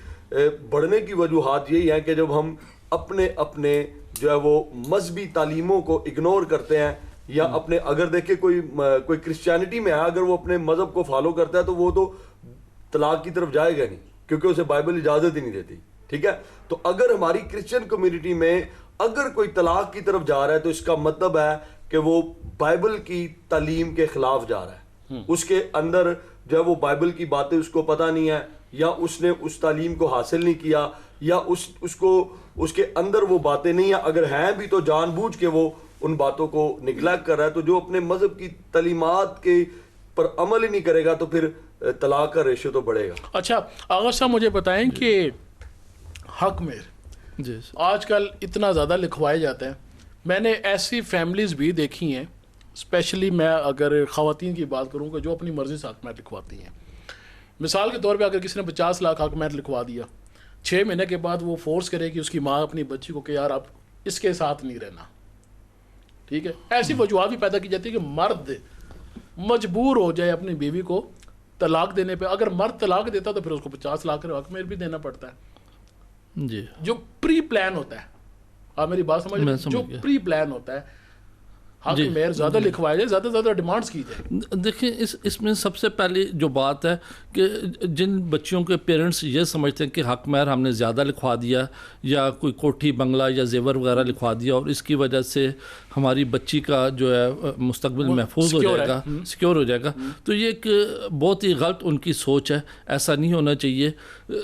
بڑھنے کی وجوہات یہی ہیں کہ جب ہم اپنے جو ہے وہ مذہبی تعلیموں کو اگنور کرتے ہیں, یا اپنے اگر دیکھیں کوئی کرسچینٹی میں ہے, اگر وہ اپنے مذہب کو فالو کرتا ہے تو وہ تو طلاق کی طرف جائے گا نہیں, کیونکہ اسے بائبل اجازت ہی نہیں دیتی. ٹھیک ہے, تو اگر ہماری کرسچن کمیونٹی میں اگر کوئی طلاق کی طرف جا رہا ہے تو اس کا مطلب ہے کہ وہ بائبل کی تعلیم کے خلاف جا رہا ہے. اس کے اندر جو ہے وہ بائبل کی باتیں اس کو پتہ نہیں ہے, یا اس نے اس تعلیم کو حاصل نہیں کیا, یا اس کے اندر وہ باتیں نہیں ہیں. اگر ہیں بھی تو جان بوجھ کے وہ ان باتوں کو نگلیکٹ کر رہا ہے. تو جو اپنے مذہب کی تعلیمات کے پر عمل ہی نہیں کرے گا تو پھر طلاق کا ریشو تو بڑھے گا. اچھا آغا صاحب مجھے بتائیں کہ حق مہر جی آج کل اتنا زیادہ لکھوائے جاتے ہیں. میں نے ایسی فیملیز بھی دیکھی ہیں, اسپیشلی میں اگر خواتین کی بات کروں کہ جو اپنی مرضی سے حق مہر لکھواتی ہیں. مثال کے طور پہ اگر کسی نے 50 لاکھ حق مہر لکھوا دیا, 6 مہینے کے بعد وہ فورس کرے کہ اس کی ماں اپنی بچی کو کہ یار اب اس کے ساتھ نہیں رہنا. ٹھیک ہے, ایسی وجوہات بھی پیدا کی جاتی ہے کہ مرد مجبور ہو جائے اپنی بیوی کو طلاق دینے پہ. اگر مرد طلاق دیتا تو پھر اس کو 50 لاکھ حق مہر بھی دینا پڑتا ہے. جی, جو پری پلان ہوتا ہے, آپ میری بات سمجھ, جو پری پلان ہوتا ہے, حق مہر زیادہ لکھوایا جائے, زیادہ سے زیادہ ڈیمانڈس کی جائے. دیکھیں اس میں سب سے پہلی جو بات ہے کہ جن بچیوں کے پیرنٹس یہ سمجھتے ہیں کہ حق مہر ہم نے زیادہ لکھوا دیا, یا کوئی کوٹھی بنگلہ یا زیور وغیرہ لکھوا دیا, اور اس کی وجہ سے ہماری بچی کا جو ہے مستقبل محفوظ ہو جائے گا, سیکیور ہو جائے گا, تو یہ ایک بہت ہی غلط ان کی سوچ ہے. ایسا نہیں ہونا چاہیے.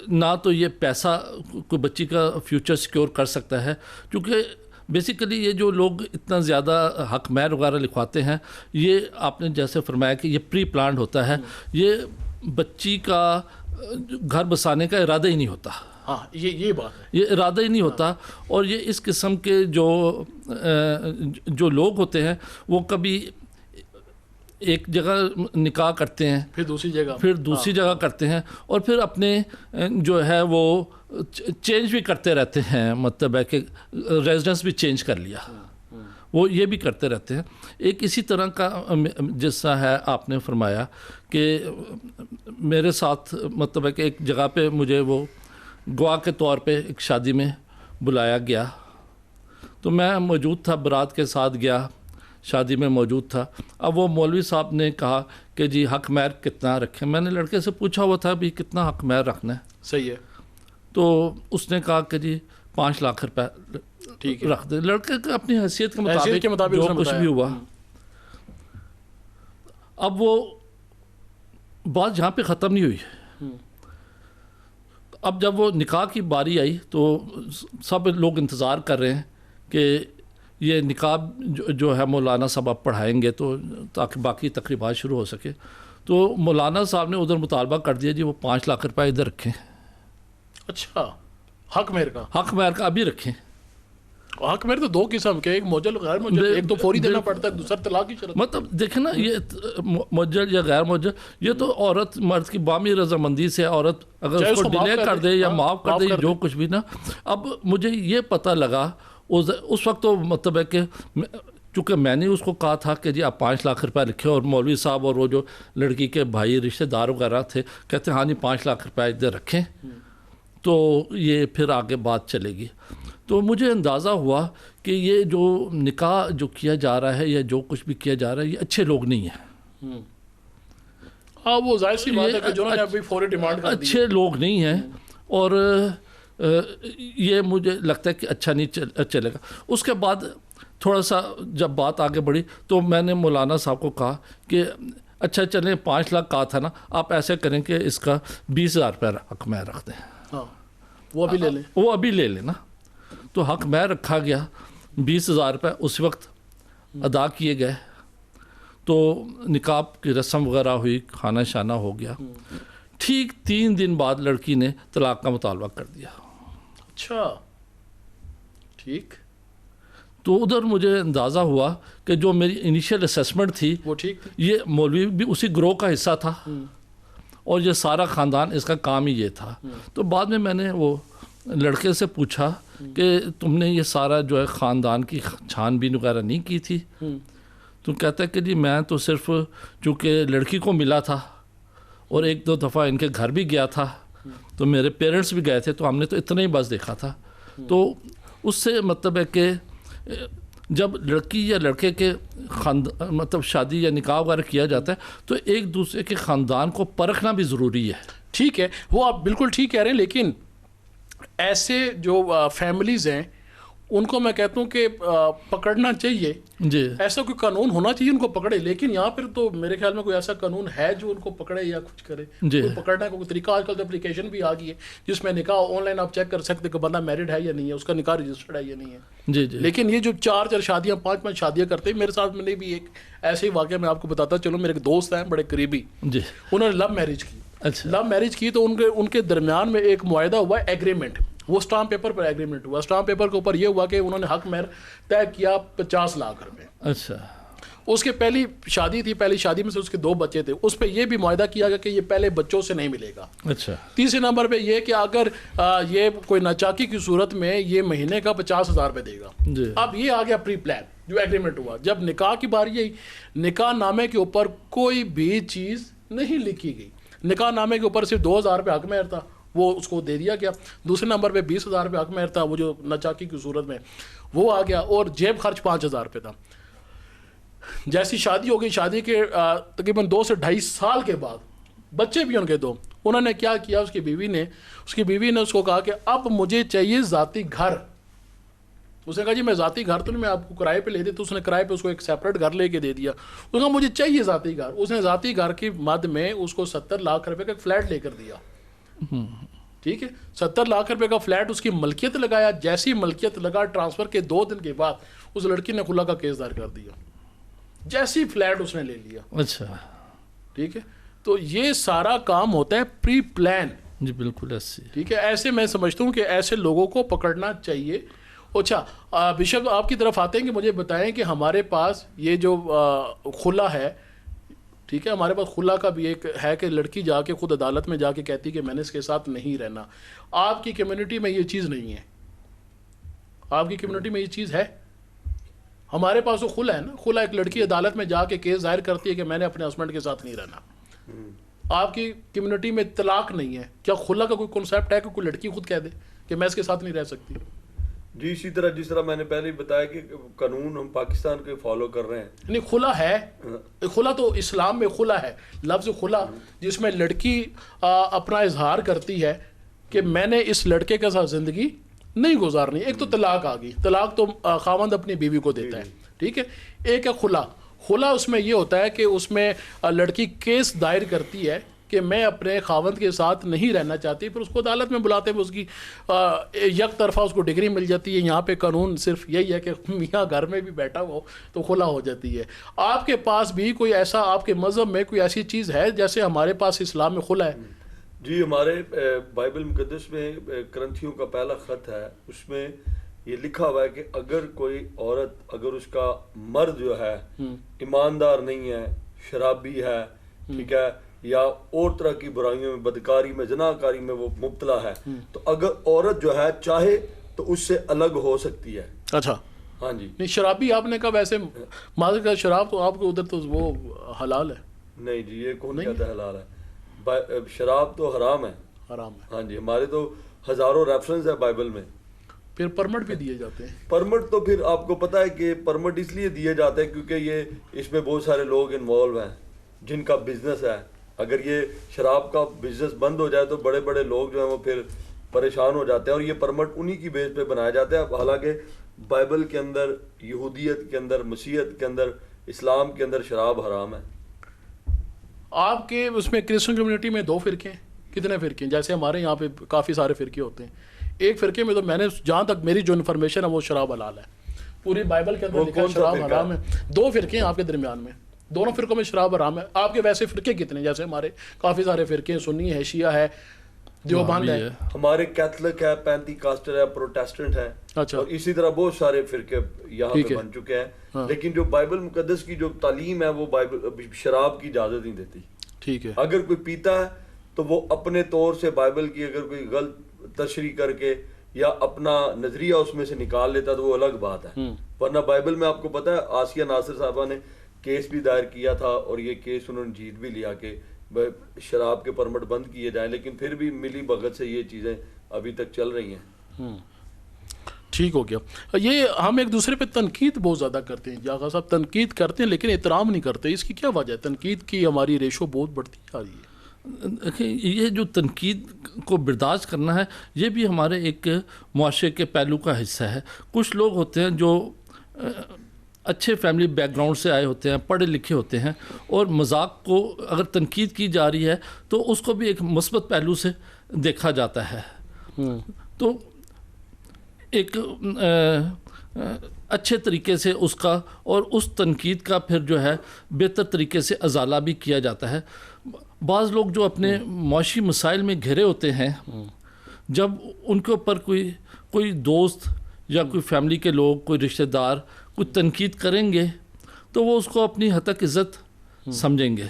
نہ تو یہ پیسہ کوئی بچی کا فیوچر سیکیور کر سکتا ہے, کیونکہ بیسیکلی یہ جو لوگ اتنا زیادہ حق مہر وغیرہ لکھواتے ہیں, یہ آپ نے جیسے فرمایا کہ یہ پری پلانڈ ہوتا ہے. یہ بچی کا گھر بسانے کا ارادہ ہی نہیں ہوتا. ہاں یہ بات ہے, یہ ارادہ ہی نہیں ہوتا. اور یہ اس قسم کے جو لوگ ہوتے ہیں وہ کبھی ایک جگہ نکاح کرتے ہیں, پھر دوسری جگہ کرتے ہیں, اور پھر اپنے جو ہے وہ چینج بھی کرتے رہتے ہیں. مطلب ہے کہ ریزیڈنس بھی چینج کر لیا, وہ یہ بھی کرتے رہتے ہیں. ایک اسی طرح کا جیسا ہے آپ نے فرمایا کہ میرے ساتھ مطلب ہے کہ ایک جگہ پہ مجھے وہ گواہ کے طور پہ ایک شادی میں بلایا گیا, تو میں موجود تھا, برات کے ساتھ گیا, شادی میں موجود تھا. اب وہ مولوی صاحب نے کہا کہ جی حق مہر کتنا رکھیں. میں نے لڑکے سے پوچھا ہوا تھا بھی کتنا حق مہر رکھنا ہے. صحیح ہے. تو اس نے کہا کہ جی 5 لاکھ روپے رکھ دے. لڑکے کے اپنی حیثیت کے مطابق جو کچھ بھی ہوا. اب وہ بات جہاں پہ ختم نہیں ہوئی. اب جب وہ نکاح کی باری آئی تو سب لوگ انتظار کر رہے ہیں کہ یہ نکاح جو ہے مولانا صاحب آپ پڑھائیں گے تو تاکہ باقی تقریبات شروع ہو سکے. تو مولانا صاحب نے ادھر مطالبہ کر دیا جی وہ 5 لاکھ روپے ادھر رکھیں. اچھا حق مہر کا؟ حق مہر کا ابھی رکھیں. حق مہر تو 2 قسم کے، ایک موجل غیر موجل، ایک تو فوری دینا پڑتا ہے، دوسرا طلاق کی شرط. مطلب دیکھیں نا یہ موجل یا غیر موجل یہ تو عورت مرد کی بامی رضامندی سے عورت اگر اس کو ڈیلے کر دے یا معاف کر دے جو کچھ بھی نا. اب مجھے یہ پتہ لگا اس وقت تو مطلب ہے کہ چونکہ میں نے اس کو کہا تھا کہ جی آپ 5 لاکھ روپے لکھیں، اور مولوی صاحب اور وہ جو لڑکی کے بھائی رشتہ دار وغیرہ تھے کہتے ہیں ہاں جی 5 لاکھ روپے ادھر رکھیں تو یہ پھر آگے بات چلے گی. تو مجھے اندازہ ہوا کہ یہ جو نکاح جو کیا جا رہا ہے یا جو کچھ بھی کیا جا رہا ہے یہ اچھے لوگ نہیں ہیں. ہاں وہ ظاہر سی بات ہے کہ جنہوں نے ابھی فوری ڈیمانڈ کر دی، اچھے لوگ نہیں ہیں، اور یہ مجھے لگتا ہے کہ اچھا نہیں چلے گا. اس کے بعد تھوڑا سا جب بات آگے بڑھی تو میں نے مولانا صاحب کو کہا کہ اچھا چلیں 5 لاکھ کہا تھا نا، آپ ایسے کریں کہ اس کا 20,000 روپے حق مہر رکھ دیں. ہاں وہ ابھی لے لیں. وہ ابھی لے لینا. تو حق مہر رکھا گیا، 20,000 روپے اس وقت ادا کیے گئے. تو نکاح کی رسم وغیرہ ہوئی، کھانا شانہ ہو گیا. ٹھیک 3 دن بعد لڑکی نے طلاق کا مطالبہ کر دیا. اچھا ٹھیک. تو ادھر مجھے اندازہ ہوا کہ جو میری انیشیل اسیسمنٹ تھی وہ ٹھیک تھی. یہ مولوی بھی اسی گروہ کا حصہ تھا اور یہ سارا خاندان اس کا کام ہی یہ تھا. تو بعد میں نے وہ لڑکے سے پوچھا کہ تم نے یہ سارا جو ہے خاندان کی چھان بین وغیرہ نہیں کی تھی؟ تو کہتا ہے کہ جی میں تو صرف چونکہ لڑکی کو ملا تھا اور 1-2 دفعہ ان کے گھر بھی گیا تھا، تو میرے پیرنٹس بھی گئے تھے، تو ہم نے تو اتنا ہی بس دیکھا تھا. تو اس سے مطلب ہے کہ جب لڑکی یا لڑکے کے مطلب شادی یا نکاح وغیرہ کیا جاتا ہے تو ایک دوسرے کے خاندان کو پرکھنا بھی ضروری ہے. ٹھیک ہے، وہ آپ بالکل ٹھیک کہہ رہے ہیں، لیکن ایسے جو فیملیز ہیں ان کو میں کہتا ہوں کہ پکڑنا چاہیے. جی ایسا کوئی قانون ہونا چاہیے ان کو پکڑے، لیکن یہاں پھر تو میرے خیال میں کوئی ایسا قانون ہے جو ان کو پکڑے یا کچھ کرے. جی کوئی پکڑنا کا کوئی طریقہ آج کل تو اپلیکیشن بھی آ گئی ہے جس میں نکاح آن لائن آپ چیک کر سکتے کہ بندہ میرڈ ہے یا نہیں ہے، اس کا نکاح رجسٹرڈ ہے یا نہیں ہے. جی جی. لیکن یہ جو 4 شادیاں 5 شادیاں کرتے ہیں، میرے ساتھ میں نے بھی ایک ایسے ہی واقعہ میں آپ کو بتاتا چلو. میرے ایک دوست ہیں بڑے قریبی، جی انہوں نے لو میرج کی. اچھا لو میرج کی تو ان کے درمیان میں ایک معاہدہ ہوا، ایگریمنٹ. وہ اسٹامپ پیپر پر ایگریمنٹ ہوا. اسٹامپ پیپر کے اوپر یہ ہوا کہ انہوں نے حق مہر طے کیا 50 لاکھ روپے. اچھا. اس کے پہلی شادی تھی، پہلی شادی میں سے اس کے 2 بچے تھے. اس پہ یہ بھی معاہدہ کیا گیا کہ یہ پہلے بچوں سے نہیں ملے گا. اچھا. تیسرے نمبر پہ یہ کہ اگر یہ کوئی ناچاکی کی صورت میں یہ مہینے کا 50,000 روپے دے گا. جی. اب یہ آ گیا پری پلان جو ایگریمنٹ ہوا. جب نکاح کی باری آئی، نکاح نامے کے اوپر کوئی بھی چیز نہیں لکھی گئی. نکاح نامے کے اوپر صرف 2,000 روپے حق مہر تھا، وہ اس کو دے دیا گیا. دوسرے نمبر پہ 20,000 روپے حق مہر تھا، وہ جو ناچاکی کی صورت میں وہ آ گیا. اور جیب خرچ 5,000 روپے تھا. جیسی شادی ہو گئی، شادی کے تقریباً 2 سے 2.5 سال کے بعد بچے بھی ان کے 2. انہوں نے کیا کیا، اس کی بیوی نے اس کو کہا کہ اب مجھے چاہیے ذاتی گھر. اس نے کہا جی میں ذاتی گھر تو نہیں، میں آپ کو کرائے پہ لے دیتا. اس نے کرائے پہ اس کو ایک سیپریٹ گھر لے کے دے دیا. اس نے کہا مجھے چاہیے ذاتی گھر. اس نے ذاتی گھر کی مد میں اس کو 70 لاکھ روپے کا ایک فلیٹ لے کر دیا. ٹھیک ہے، 70 لاکھ روپے کا فلیٹ اس کی ملکیت لگایا. جیسی ملکیت لگا، ٹرانسفر کے 2 دن کے بعد اس لڑکی نے خلا کا کیس دائر کر دیا. جیسی فلیٹ اس نے لے لیا. اچھا. ٹھیک ہے، تو یہ سارا کام ہوتا ہے پری پلان. جی بالکل ایسے. ٹھیک ہے، ایسے میں سمجھتا ہوں کہ ایسے لوگوں کو پکڑنا چاہیے. اچھا بشپ آپ کی طرف آتے ہیں کہ مجھے بتائیں کہ ہمارے پاس یہ جو خلا ہے، ٹھیک ہے، ہمارے پاس خلا کا بھی ایک ہے کہ لڑکی جا کے خود عدالت میں جا کے کہتی کہ میں نے اس کے ساتھ نہیں رہنا. آپ کی کمیونٹی میں یہ چیز نہیں ہے. آپ کی کمیونٹی میں یہ چیز ہے. ہمارے پاس وہ خلا ہے نا. خلا ایک لڑکی عدالت میں جا کے کیس ظاہر کرتی ہے کہ میں نے اپنے ہسبینڈ کے ساتھ نہیں رہنا. آپ کی کمیونٹی میں طلاق نہیں ہے. کیا خلا کا کوئی کنسیپٹ ہے کہ کوئی لڑکی خود کہہ دے کہ میں اس کے ساتھ نہیں رہ سکتی؟ جی اسی طرح جس طرح میں نے پہلے ہی بتایا کہ قانون ہم پاکستان کے فالو کر رہے ہیں. نہیں، خلا ہے. خلا تو اسلام میں خلا ہے، لفظ خلا، جس میں لڑکی اپنا اظہار کرتی ہے کہ میں نے اس لڑکے کے ساتھ زندگی نہیں گزارنی. ایک تو طلاق آ گئی. طلاق تو خاوند اپنی بیوی کو دیتا ہے. ٹھیک ہے. ایک ہے خلا. خلا اس میں یہ ہوتا ہے کہ اس میں لڑکی کیس دائر کرتی ہے کہ میں اپنے خاوند کے ساتھ نہیں رہنا چاہتی، پھر اس کو عدالت میں بلاتے ہوئے اس کی یک طرفہ اس کو ڈگری مل جاتی ہے. یہاں پہ قانون صرف یہی ہے کہ میاں گھر میں بھی بیٹھا ہو تو خلا ہو جاتی ہے. آپ کے پاس بھی کوئی ایسا، آپ کے مذہب میں کوئی ایسی چیز ہے جیسے ہمارے پاس اسلام میں خلا ہے؟ جی، ہمارے بائبل مقدس میں کرنتھیوں کا پہلا خط ہے، اس میں یہ لکھا ہوا ہے کہ اگر کوئی عورت، اگر اس کا مرد جو ہے ایماندار نہیں ہے، شرابی ہے، ٹھیک ہے، یا اور طرح کی برائیوں میں، بدکاری میں، زناکاری میں وہ مبتلا ہے، تو اگر عورت جو ہے چاہے تو اس سے الگ ہو سکتی ہے. اچھا. ہاں جی. نہیں، شرابی آپ نے کہا، ویسے ماضی کا شراب تو آپ کو ادھر تو وہ حلال ہے. نہیں جی، یہ کون کہتا ہے حلال ہے؟ شراب تو حرام ہے. حرام ہے. ہاں جی، ہمارے تو ہزاروں ریفرنس ہے بائبل میں. پھر پرمٹ بھی دیے جاتے ہیں. پرمٹ تو پھر آپ کو پتہ ہے کہ پرمٹ اس لیے دیے جاتے ہیں کیونکہ یہ اس میں بہت سارے لوگ انوالو ہیں جن کا بزنس ہے. اگر یہ شراب کا بزنس بند ہو جائے تو بڑے بڑے لوگ جو ہیں وہ پھر پریشان ہو جاتے ہیں، اور یہ پرمٹ انہی کی بیس پہ بنایا جاتا ہے. حالانکہ بائبل کے اندر، یہودیت کے اندر، مسیحیت کے اندر، اسلام کے اندر شراب حرام ہے. آپ کے اس میں کرسچن کمیونٹی میں 2 فرقے ہیں. کتنے فرقے ہیں؟ جیسے ہمارے یہاں پہ کافی سارے فرقے ہوتے ہیں. ایک فرقے میں تو میں نے جہاں تک میری جو انفارمیشن ہے وہ شراب حلال ہے. پوری بائبل کے اندر لکھا ہے شراب حرام ہے. 2 فرقے ہیں آپ کے درمیان میں، دونوں فرقوں میں شراب حرام ہے. آپ کے ویسے فرقے کتنے ہیں؟ جیسے ہمارے کافی سارے فرقے ہیں، سنی ہے، شیعہ ہے، دیوبند ہے، ہمارے کیتھولک ہے، پینتی کاسٹر ہے، پروٹیسٹنٹ ہے. اچھا. اور اسی طرح بہت سارے فرقے یہاں پہ بن چکے ہیں. لیکن جو بائبل مقدس کی جو تعلیم ہے وہ بائبل شراب کی اجازت نہیں دیتی. ٹھیک ہے. اگر کوئی پیتا ہے تو وہ اپنے طور سے بائبل کی اگر کوئی غلط تشریح کر کے یا اپنا نظریہ اس میں سے نکال لیتا تو وہ الگ بات ہے. ورنہ بائبل میں آپ کو پتہ ہے آسیہ ناصر صاحبہ نے کیس بھی دائر کیا تھا، اور یہ کیس انہوں نے جیت بھی لیا کہ شراب کے پرمٹ بند کیے جائیں، لیکن پھر بھی ملی بھگت سے یہ چیزیں ابھی تک چل رہی ہیں. ٹھیک ہو گیا. یہ ہم ایک دوسرے پہ تنقید بہت زیادہ کرتے ہیں. آغا صاحب تنقید کرتے ہیں لیکن احترام نہیں کرتے، اس کی کیا وجہ ہے؟ تنقید کی ہماری ریشو بہت بڑھتی جا رہی ہے. دیکھیں، یہ جو تنقید کو برداشت کرنا ہے یہ بھی ہمارے ایک معاشرے کے پہلو کا حصہ ہے. کچھ لوگ ہوتے ہیں جو اچھے فیملی بیک گراؤنڈ سے آئے ہوتے ہیں، پڑھے لکھے ہوتے ہیں، اور مذاق کو اگر تنقید کی جا رہی ہے تو اس کو بھی ایک مثبت پہلو سے دیکھا جاتا ہے. تو ایک اچھے طریقے سے اس کا اور اس تنقید کا پھر جو ہے بہتر طریقے سے ازالہ بھی کیا جاتا ہے. بعض لوگ جو اپنے معاشی مسائل میں گھرے ہوتے ہیں، جب ان کے اوپر کوئی دوست یا کوئی فیملی کے لوگ، کوئی رشتہ دار کوئی تنقید کریں گے تو وہ اس کو اپنی حد تک عزت سمجھیں گے.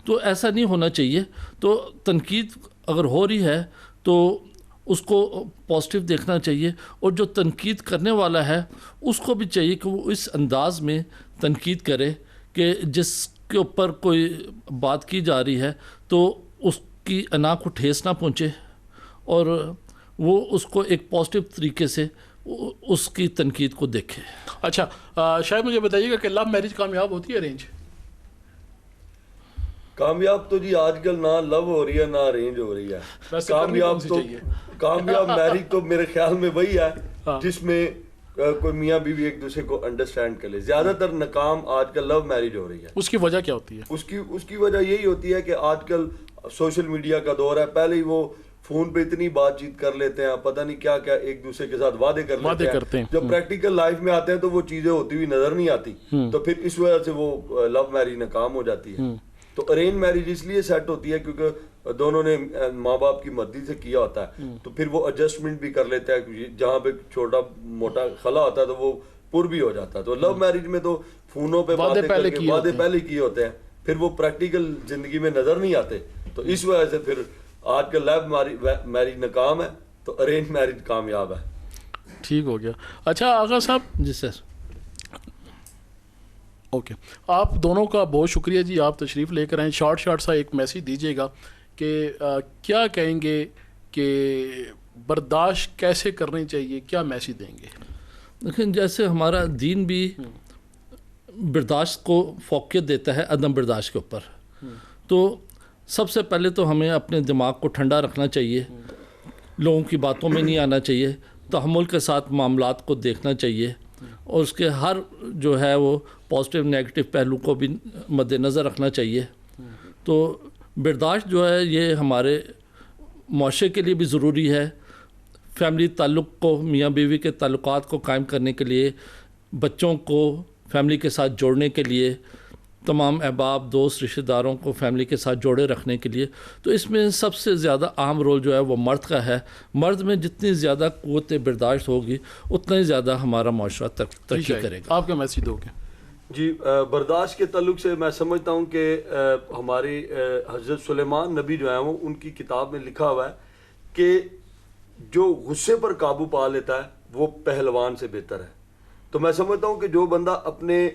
تو ایسا نہیں ہونا چاہیے. تو تنقید اگر ہو رہی ہے تو اس کو پازیٹیو دیکھنا چاہیے، اور جو تنقید کرنے والا ہے اس کو بھی چاہیے کہ وہ اس انداز میں تنقید کرے کہ جس کے اوپر کوئی بات کی جا رہی ہے تو اس کی انا کو ٹھیس نہ پہنچے، اور وہ اس کو ایک پازیٹیو طریقے سے اس کی تنقید کو دیکھے. اچھا، شاید مجھے بتائیے گا کہ لو میرج کامیاب ہوتی ہے ارینج؟ کامیاب تو جی آج کل نہ لو ہو رہی ہے نہ ارینج ہو رہی ہے. کامیاب میرج تو میرے خیال میں وہی ہے جس میں کوئی میاں بیوی ایک دوسرے کو انڈرسٹینڈ کر لے. زیادہ تر ناکام آج کل لو میرج ہو رہی ہے. اس کی وجہ کیا ہوتی ہے؟ اس کی وجہ یہی ہوتی ہے کہ آج کل سوشل میڈیا کا دور ہے. پہلے ہی وہ فون پہ اتنی بات چیت کر لیتے ہیں، پتہ نہیں کیا کیا ایک دوسرے کے ساتھ وعدے کرتے ہیں. جب پریکٹیکل لائف میں آتے ہیں تو وہ چیزیں ہوتی ہوئی نظر نہیں آتی، تو پھر اس وجہ سے وہ لو میرج ناکام ہو جاتی ہے. تو ارینج میرج اس لیے سیٹ ہوتی ہے کیونکہ دونوں نے ماں باپ کی مرضی سے کیا ہوتا ہے، تو پھر وہ ایڈجسٹمنٹ بھی کر لیتا ہے. جہاں پہ چھوٹا موٹا خلا ہوتا ہے تو وہ پر بھی ہو جاتا ہے. تو لو میرج میں تو فونوں پہ وعدے پہلے کیے ہوتے ہیں، پھر وہ پریکٹیکل زندگی میں نظر نہیں آتے. تو اس وجہ سے پھر آج کل لو میرج ناکام ہے تو ارینج میرج کامیاب ہے. ٹھیک ہو گیا. اچھا آغا صاحب. جی سر. اوکے، آپ دونوں کا بہت شکریہ جی، آپ تشریف لے کر آئیں. شارٹ سا ایک میسیج دیجیے گا کہ کیا کہیں گے کہ برداشت کیسے کرنی چاہیے، کیا میسیج دیں گے؟ لیکن جیسے ہمارا دین بھی برداشت کو فوقیت دیتا ہے عدم برداشت کے اوپر، تو سب سے پہلے تو ہمیں اپنے دماغ کو ٹھنڈا رکھنا چاہیے، لوگوں کی باتوں میں نہیں آنا چاہیے، تحمل کے ساتھ معاملات کو دیکھنا چاہیے، اور اس کے ہر جو ہے وہ پازیٹیو نیگیٹو پہلو کو بھی مد نظر رکھنا چاہیے. تو برداشت جو ہے یہ ہمارے معاشرے کے لیے بھی ضروری ہے. فیملی تعلق کو، میاں بیوی کے تعلقات کو قائم کرنے کے لیے، بچوں کو فیملی کے ساتھ جوڑنے کے لیے، تمام احباب دوست رشتہ داروں کو فیملی کے ساتھ جوڑے رکھنے کے لیے. تو اس میں سب سے زیادہ اہم رول جو ہے وہ مرد کا ہے. مرد میں جتنی زیادہ قوت برداشت ہوگی اتنا ہی زیادہ ہمارا معاشرہ ترقی کرے گا. آپ کیا میسج دو گے؟ جی برداشت کے تعلق سے میں سمجھتا ہوں کہ ہماری حضرت سلیمان نبی جو ہیں وہ ان کی کتاب میں لکھا ہوا ہے کہ جو غصے پر قابو پا لیتا ہے وہ پہلوان سے بہتر ہے. تو میں سمجھتا ہوں کہ جو بندہ اپنے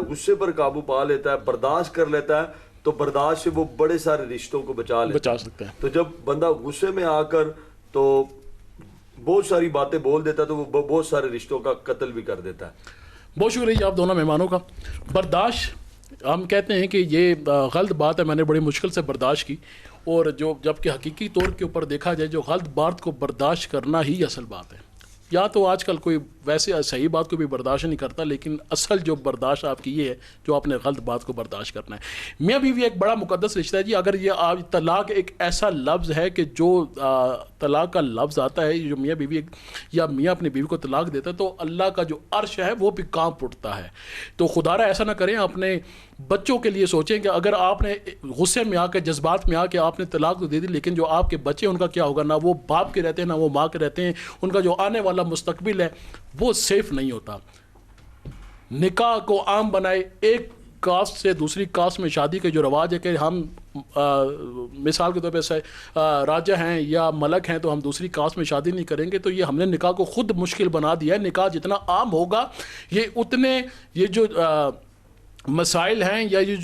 غصے پر قابو پا لیتا ہے، برداشت کر لیتا ہے، تو برداشت سے وہ بڑے سارے رشتوں کو بچا سکتا ہے. تو جب بندہ غصے میں آ کر تو بہت ساری باتیں بول دیتا ہے تو وہ بہت سارے رشتوں کا قتل بھی کر دیتا ہے. بہت شکریہ آپ دونوں مہمانوں کا. برداشت ہم کہتے ہیں کہ یہ غلط بات ہے، میں نے بڑی مشکل سے برداشت کی، اور جب کہ حقیقی طور کے اوپر دیکھا جائے جو غلط بات کو برداشت کرنا ہی اصل بات ہے. یا تو آج کل کوئی ویسے صحیح بات کو بھی برداشت نہیں کرتا، لیکن اصل جو برداشت آپ کی یہ ہے جو آپ نے غلط بات کو برداشت کرنا ہے. میاں بیوی ایک بڑا مقدس رشتہ ہے جی. اگر یہ طلاق ایک ایسا لفظ ہے کہ جو طلاق کا لفظ آتا ہے، جو میاں بیوی یا میاں اپنی بیوی کو طلاق دیتا ہے تو اللہ کا جو عرش ہے وہ بھی کانپ اٹھتا ہے. تو خدا را ایسا نہ کریں، اپنے بچوں کے لیے سوچیں کہ اگر آپ نے غصے میں آ کے، جذبات میں آ کے آپ نے طلاق تو دے دی، لیکن جو آپ کے بچے ان کا کیا ہوگا؟ نہ وہ باپ کے رہتے ہیں، نہ وہ ماں کے رہتے ہیں. ان کا جو آنے والا مستقبل ہے وہ سیف نہیں ہوتا. نکاح کو عام بنائے. ایک کاسٹ سے دوسری کاسٹ میں شادی کے جو رواج ہے کہ ہم مثال کے طور پہ راجہ ہیں یا ملک ہیں تو ہم دوسری کاسٹ میں شادی نہیں کریں گے، تو یہ ہم نے نکاح کو خود مشکل بنا دیا ہے. نکاح جتنا عام ہوگا یہ جو مسائل ہیں یا یہ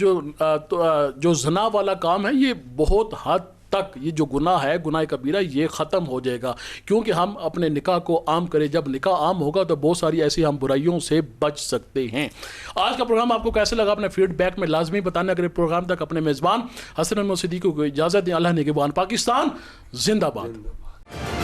جو زنا والا کام ہے یہ بہت حد تک، یہ جو گناہ ہے، گناہ کبیرہ، یہ ختم ہو جائے گا کیونکہ ہم اپنے نکاح کو عام کریں. جب نکاح عام ہوگا تو بہت ساری ایسی ہم برائیوں سے بچ سکتے ہیں. آج کا پروگرام آپ کو کیسے لگا اپنے فیڈ بیک میں لازمی بتانا. اگر پروگرام تک اپنے میزبان حسن صدیقی کو اجازت دیں. اللہ نگہبان. پاکستان زندہ باد.